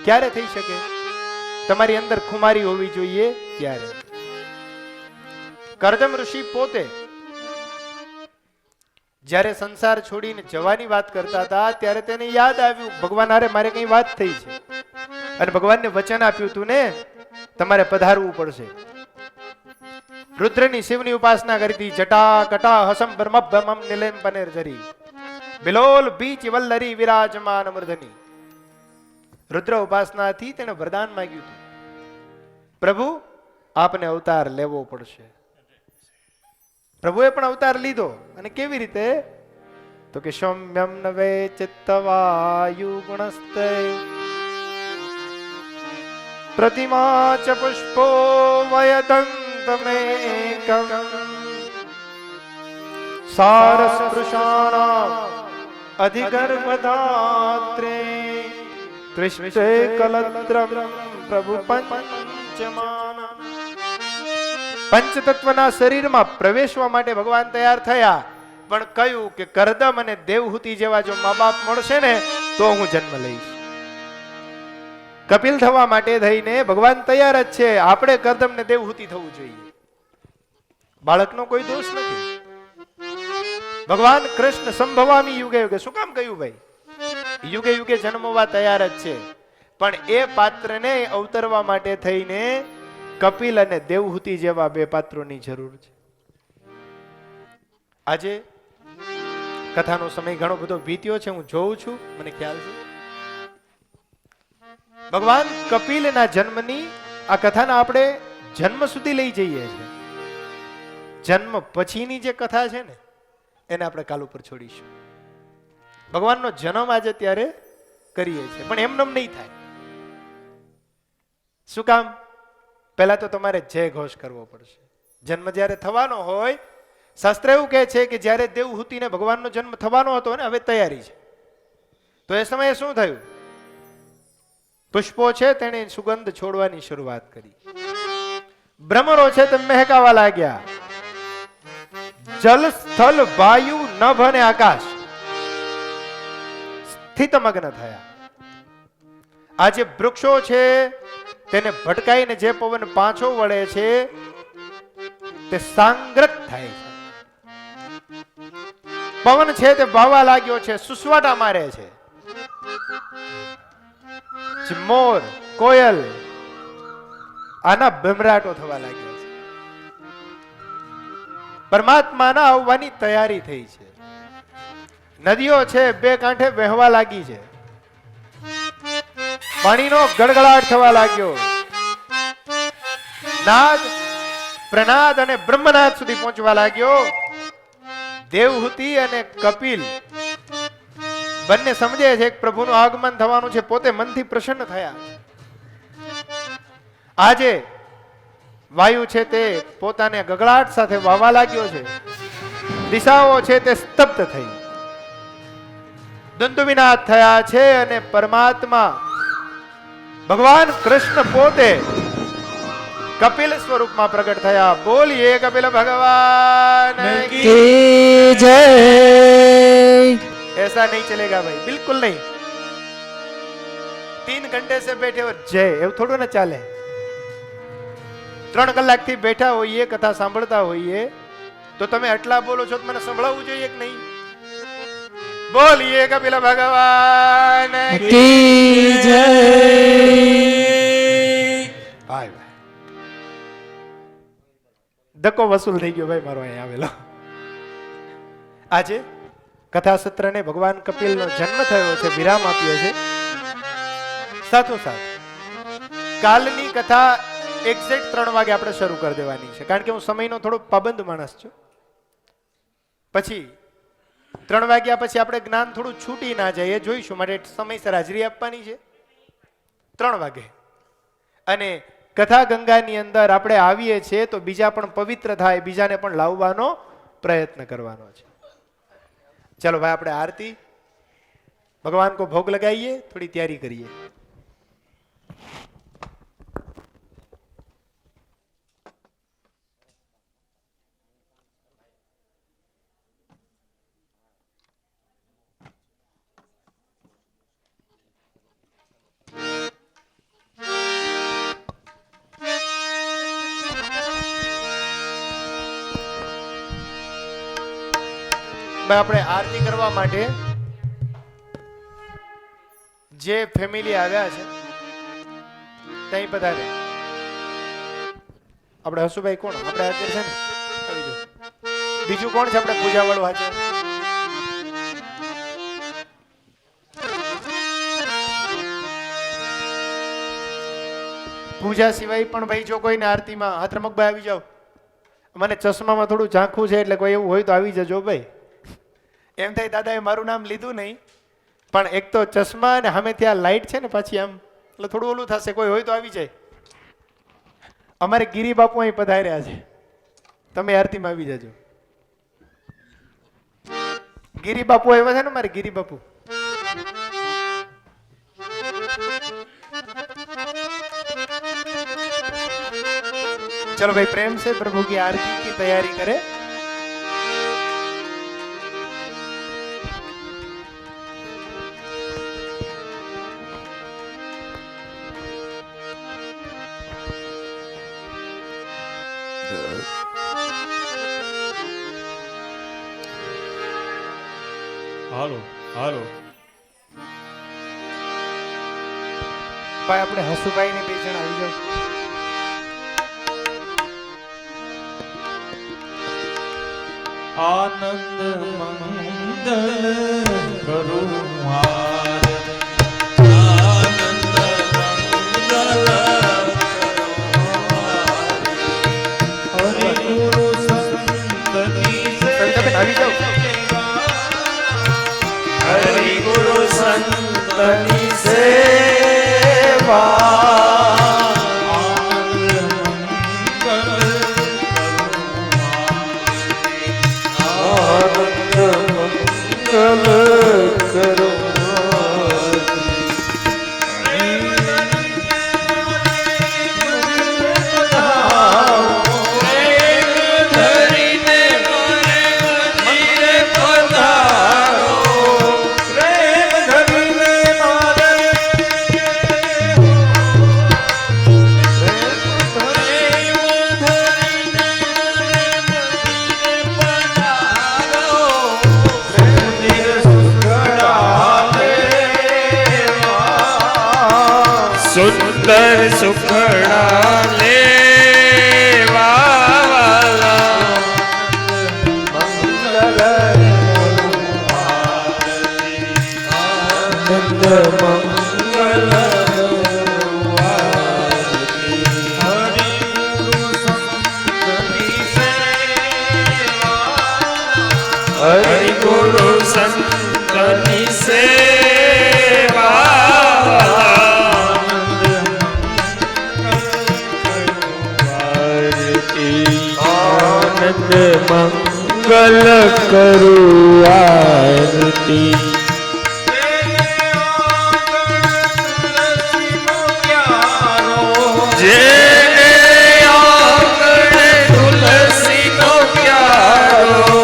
ક્યારે થઈ શકે? તમારી અંદર ખુમારી હોવી જોઈએ ત્યારે. કરદમ ઋષિ પોતે જ્યારે સંસાર છોડીને જવાની વાત કરતા હતા ત્યારે તેને યાદ આવ્યું ભગવાન હારે મારે કઈ વાત થઈ છે અને ભગવાનને વચન આપ્યું હતું ને તમારે પધારવું પડશે. રુદ્રની શિવની ઉપાસના કરી હતી. જટા કટા હસમ બ્રહ્મભ્રમમ નિલેમ પનેર જરી બિલોલ બીચ વલ્લરી વિરાજમાન મૂર્ધની. રુદ્ર ઉપાસનાથી તેને વરદાન માંગ્યું હતું, પ્રભુ આપને અવતાર લેવો પડશે. પ્રભુએ પણ અવતાર લીધો. અને કેવી રીતે? તો કે સૌમ્યમ નવે ચિત્તવાયુ ગુણસ્તે પ્રતિમા ચ પુષ્પો વયદંતમેકમ સારસ્પૃશાણામ અધિગર્ભધાત્રે ત્રિષ્ટે કલત્રમ પ્રભુ પંચમાના. પંચતત્વના શરીરમાં પ્રવેશવા માટે ભગવાન તૈયાર થયા, પણ કહ્યું કે કરદમ અને દેવહૂતિ જેવા જો મા બાપ મળશે ને તો હું જન્મ લઈશ. કપિલ થવા માટે થઈને ભગવાન તૈયાર જ છે. આપણે કરદમ ને દેવહૂતિ થવું જોઈએ. બાળકનો કોઈ દોષ નથી. ભગવાન કૃષ્ણ સંભવામી યુગે યુગે, શું કામ કહ્યું ભાઈ? યુગે યુગે જન્મવા તૈયાર જ છે, પણ એ પાત્રને અવતરવા માટે થઈને કપિલ અને દેવહૂતિ જેવા બે પાત્રોની જરૂર છે. આજે કથાનો સમય ઘણો બધો વીત્યો છે, હું જોઉં છું, મને ખ્યાલ છે. ભગવાન કપિલના જન્મની આ કથાના આપણે જન્મ સુધી લઈ જઈએ છીએ. જન્મ પછીની જે કથા છે ને એને આપણે કાલ ઉપર છોડીશું. ભગવાનનો જન્મ આજે ત્યારે કરીએ છીએ, પણ એમનેમ નહીં થાય. શું કામ? પહેલા તો તમારે જય ઘોષ કરવો પડશે. જન્મ જ્યારે થવાનો હોય, શાસ્ત્ર એવું કહે છે કે જ્યારે દેવહૂતિને ભગવાનનો જન્મ થવાનો હતો ને, હવે તૈયારી છે, તો એ સમયે શું થયું? પુષ્પો છે તેણે સુગંધ છોડવાની શરૂઆત કરી. ભ્રમરો છે તે મહેકાવા લાગ્યા. જલ સ્થળ વાયુ નભ અને આકાશ સ્થિતમગ્ન થયા. આજે વૃક્ષો છે તેને ભટકાઈને જે પવન પાછો વળે છે તે સાંગ્રત થાય છે. પવન છે તે વાવા લાગ્યો છે, સુસવાટા મારે છે. મોર, કોયલ આના ભમરાટો થવા લાગ્યા છે. પરમાત્માના આવવાની તૈયારી થઈ છે. નદીઓ છે બે કાંઠે વહેવા લાગી છે. પાણીનો ગડગડાટ થવા લાગ્યો. નાદ, પ્રનાદ અને બ્રહ્મનાદ સુધી પહોંચવા લાગ્યો. દેવહૂતિ અને કપિલ બંને સમજે છે કે પ્રભુનું આગમન થવાનું છે, પોતે મનથી પ્રસન્ન થયા. આજે વાયુ છે તે પોતાને ગગડાટ સાથે વાવા લાગ્યો છે. દિશાઓ છે તે સ્તબ્ધ થઈ, દંડુવિનાદ થયા છે અને પરમાત્મા ભગવાન કૃષ્ણ પોતે કપિલ સ્વરૂપમાં પ્રગટ થયા. બોલીએ કપિલ ભગવાન की जय. ऐसा नहीं चलेगा भाई, बिल्कुल नहीं. 3 घंटे से बैठे हो जय એવું થોડું ને ચાલે. 3 કલાકથી બેઠા હોઈએ, કથા સાંભળતા હોઈએ, તો તમે આટલા બોલો છો તો મને સંભળાવવું જોઈએ કે નહીં? બોલીએ કપિલ ભગવાન की जय. ભાઈ ભાઈ ધક્કો વસૂલ થઈ ગયો ભાઈ મારો અહીં આવેલો. આજે કથા સત્રને ભગવાન કપિલનો જન્મ થયો છે, વિરામ આપ્યો છે. સાથોસાથ કાલની કથા એક્ઝેક્ટ 3 વાગે આપણે શરૂ કરી દેવાની છે, કારણ કે હું સમયનો થોડો પાબંદ માણસ છું. પછી 3 વાગ્યા પછી આપણે જ્ઞાન થોડું છૂટી ના જાય એ જોઈશું, માટે સમયસર હાજરી આપવાની છે 3 વાગે. અને કથા ગંગાની અંદર આપણે આવીએ છીએ તો બીજા પણ પવિત્ર થાય, બીજાને પણ લાવવાનો પ્રયત્ન કરવાનો છે. चलो भाई આપણે आरती भगवान को भोग लगाइए, थोड़ी तैयारी करिए. આપણે આરતી કરવા માટે જે ફેમિલી આવ્યા છે ત્યાં પધારે. આપણે હસુભાઈ કોણ? આપણે હાજર છે ને? આવી જાઓ. બીજું કોણ છે આપણે પૂજા વાળું હાજર? પૂજા સિવાય પણ ભાઈ જો કોઈને આરતીમાં હાથરમકભાઈ આવી જાઓ. મને ચશ્મામાં થોડું ઝાંખું છે એટલે કોઈ એવું હોય તો આવી જજો ભાઈ. એમ થાય દાદાએ મારું નામ લીધું નહીં, પણ એક તો ચશ્મા અને સામે ત્યાં લાઈટ છે ને પાછી આમ, એટલે થોડું ઓલું થશે. કોઈ હોય તો આવી જાય. અમારે ગિરી બાપુ અહીં પધાર્યા છે, તમે આરતીમાં આવી જજો. ગિરી બાપુ આવ્યા છે ને મારે, ગિરી બાપુ. चलो भाई प्रेम से प्रभु की आरती की तैयारी करें. હાલો હાલો ભાઈ આપણે હસુભાઈ ને બે જણ આવી જાવ. આનંદ મંગલ કરું આરતી આનંદ મંગલ હરિ ગુરુ સંતની આવી જાઓ. હરિ ગુરુ સંતની સેવા સુંદર સુખડા લેવા વાલા મંગલ હરિ ગુરુ સંતની સેવા આનંદ મંગલ કરું આરતી જેને આંગણે તુલસીનો પ્યારો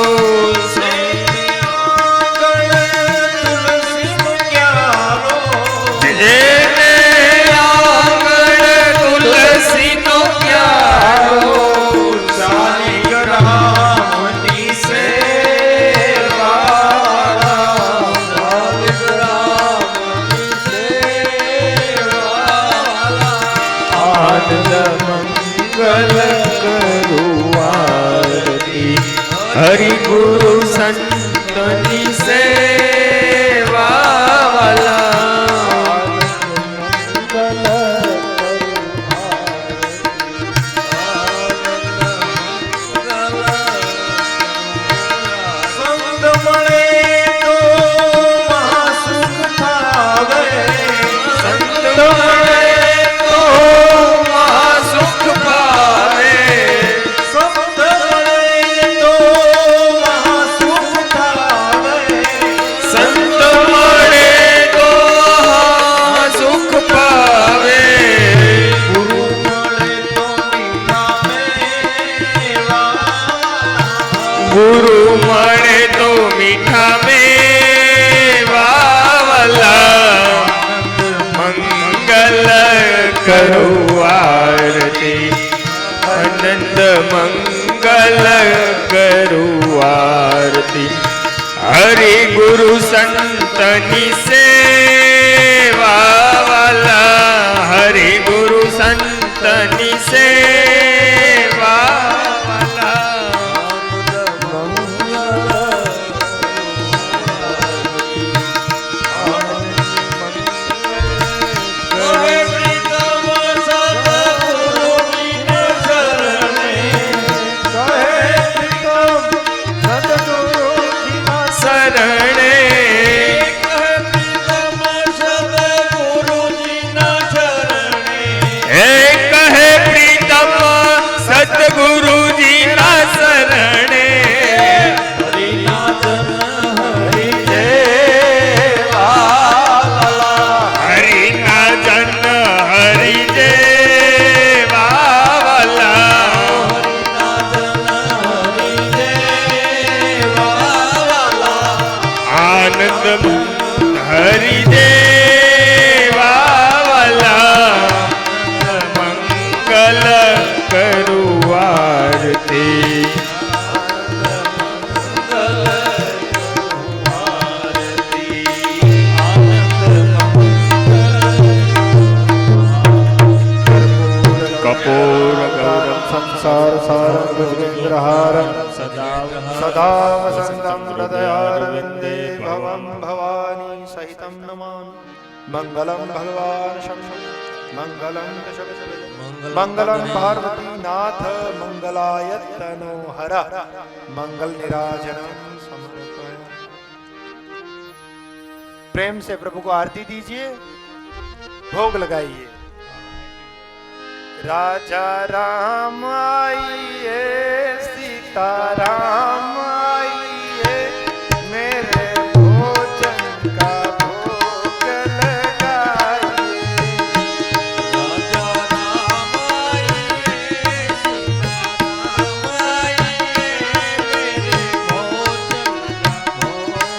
જેને આંગણે તુલસીનો પ્યારો હરિ ગુરુ સંતની સેવા વાલા સંત મળે તો મહાસુખ થાવે સંત મળે તો મહાસુખ પાવે સંત મળે તો મહાસુખ થાવે સંત મળે તો સુખ પાવે ગુરુ મળે તો મીઠા મેવા ગુરુ મળે તો મીઠા મેવા વાલા મંગલ કરું આરતી આનંદ મંગલ કરું આરતી હરિ ગુરુ સંતની સેવા વાલા હરિ ગુરુ સંતની સેવા શરણે भवतारं संसार सारं भुजगेन्द्रहारं सदा वसन्तं हृदयारविन्दे भवं भवानी सहितं नमामि। मङ्गलं भगवान् शम्भो मङ्गलं मङ्गलं पार्वतीनाथ मङ्गलाय तनोहर मंगल निराजनं समर्पयामि। प्रेम से प्रभु को आरती दीजिए, भोग लगाइए। राजा राम आइए, सीता राम आइए, मेरे भोजन का भोग लगाइए। राजा राम आइए, सीता राम आइए, मेरे भोजन का भोग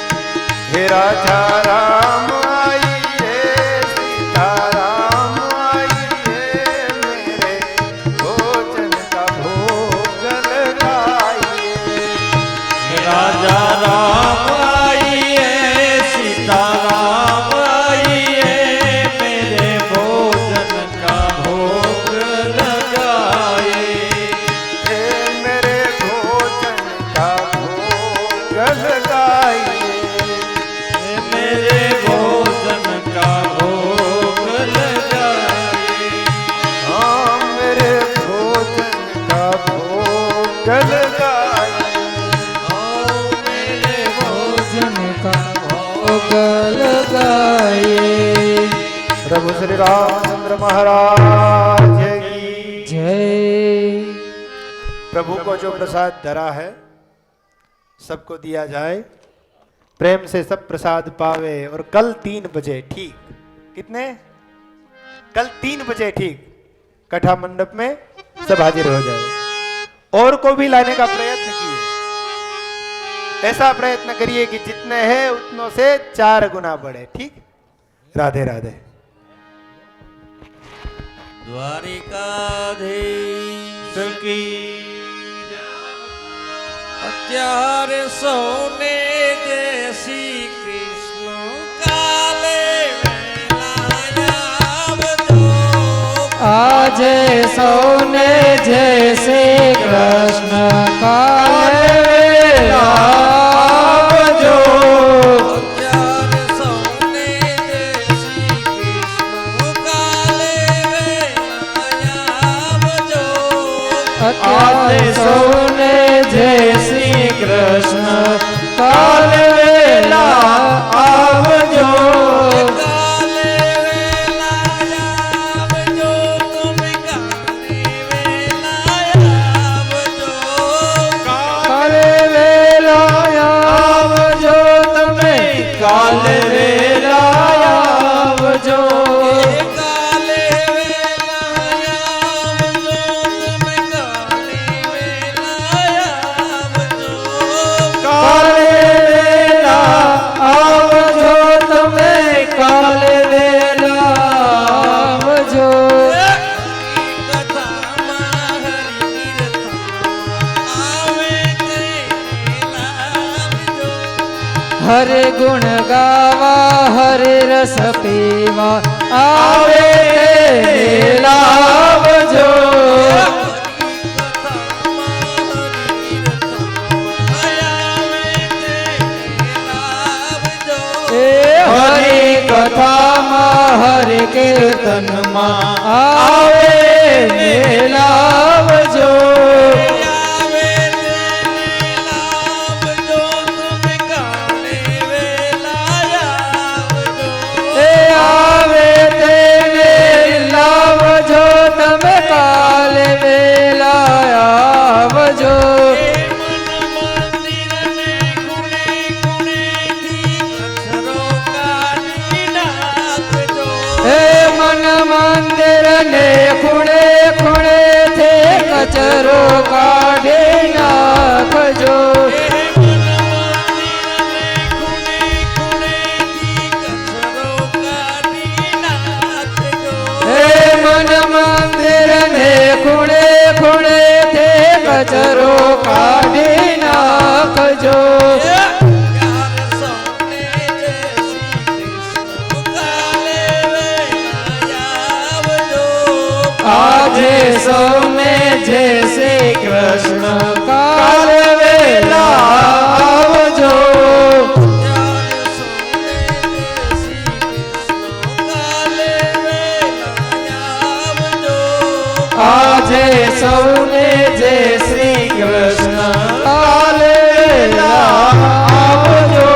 लगाइए। हे राजा राम प्रभु श्री रामचंद्र महाराज की जय। प्रभु को जो प्रसाद धरा है सबको दिया जाए, प्रेम से सब प्रसाद पावे। और कल 3 बजे ठीक, कितने? कल 3 बजे ठीक कथा मंडप में सब हाजिर हो जाए। और को भी लाने का प्रयत्न कीजिए, ऐसा प्रयत्न करिए कि जितने हैं उतनों से 4 गुना बढ़े। ठीक? राधे राधे। द्वारिकाधीश की અત્યારે સૌને જય કૃષ્ણ કાલે આજે સૌને જય શ્રી કૃષ્ણ કાલે આવજો। અત્યારે સૌને જય શ્રી કૃષ્ણ કાલે આવજો। અત્યારે સૌને જય શ્રી કૃષ્ણ કાલે વેલા આવજો। કાલે વેલા આવજો, તમે કાલે વેલા આવજો। કાલે વેલા આવજો, તમે કાલે વેલા આવજો। કાલે વેલા આવજો, તમે કાલે વેલા આવજો। કાલે વેલા આવજો, તમે કાલે વેલા આવજો। કથામાં હરિ કીર્તનમાં આવે તે લાવજો। હરે ગુણ ગાવા હરે રસ પીવા આવે તે લાવજો। હરિ કથામાં હરિ કીર્તનમાં આવે તે લાવજો। આવે તેને લાવજો, તમે કાલે વેલા આવજો। હે મન મંદિર ને ખૂણે ખૂણે થે કચરો કાઢી નાખજો। હે મન મંદિર ને ખૂણે ખૂણે થે કચરો કાઢી નાખજો। સૌને જય શ્રી કૃષ્ણ કાલ વેલા આવજો આજે સૌને જય શ્રી કૃષ્ણ કાલ વેલા આવજો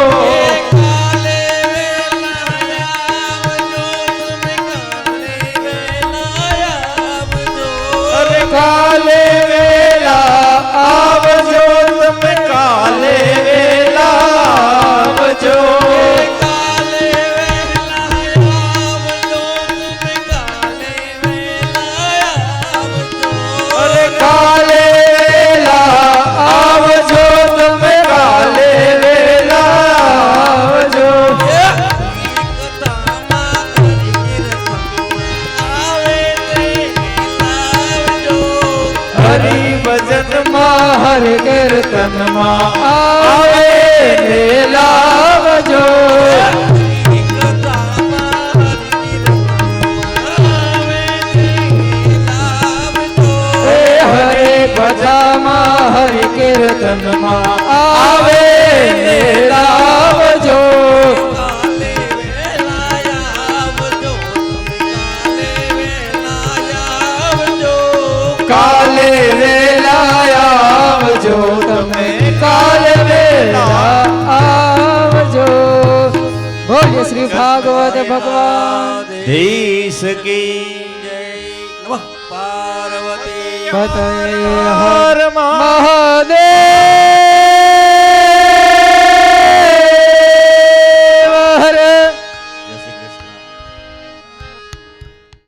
કાલે વેલા આવજો તમે કાલે વેલા આવજો અરે કાલે વેલા આવજો તમે કાલે વેલા આવજો હરિ ભજનમાં હરિ કીર્તનમાં આવે વેલા આવજો હે હરે ભજામાં હરિ કીર્તનમાં આવે વેલા આવજો કાલે વેલા આવજો તમે કાલે વેલા આવજો બોલીએ શ્રી ભાગવત ભગવાન દેશ કી જય નમઃ પાર્વતી પતયે